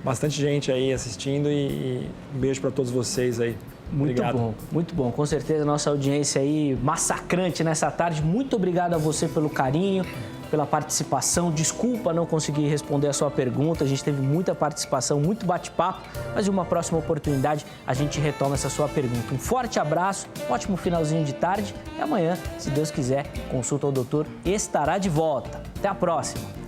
Bastante gente aí assistindo e um beijo para todos vocês aí. Obrigado. Muito bom. Com certeza, nossa audiência aí massacrante nessa tarde. Muito obrigado a você pelo carinho, pela participação. Desculpa não conseguir responder a sua pergunta. A gente teve muita participação, muito bate-papo, mas em uma próxima oportunidade a gente retoma essa sua pergunta. Um forte abraço, ótimo finalzinho de tarde e amanhã, se Deus quiser, Consulta ao Doutor estará de volta. Até a próxima.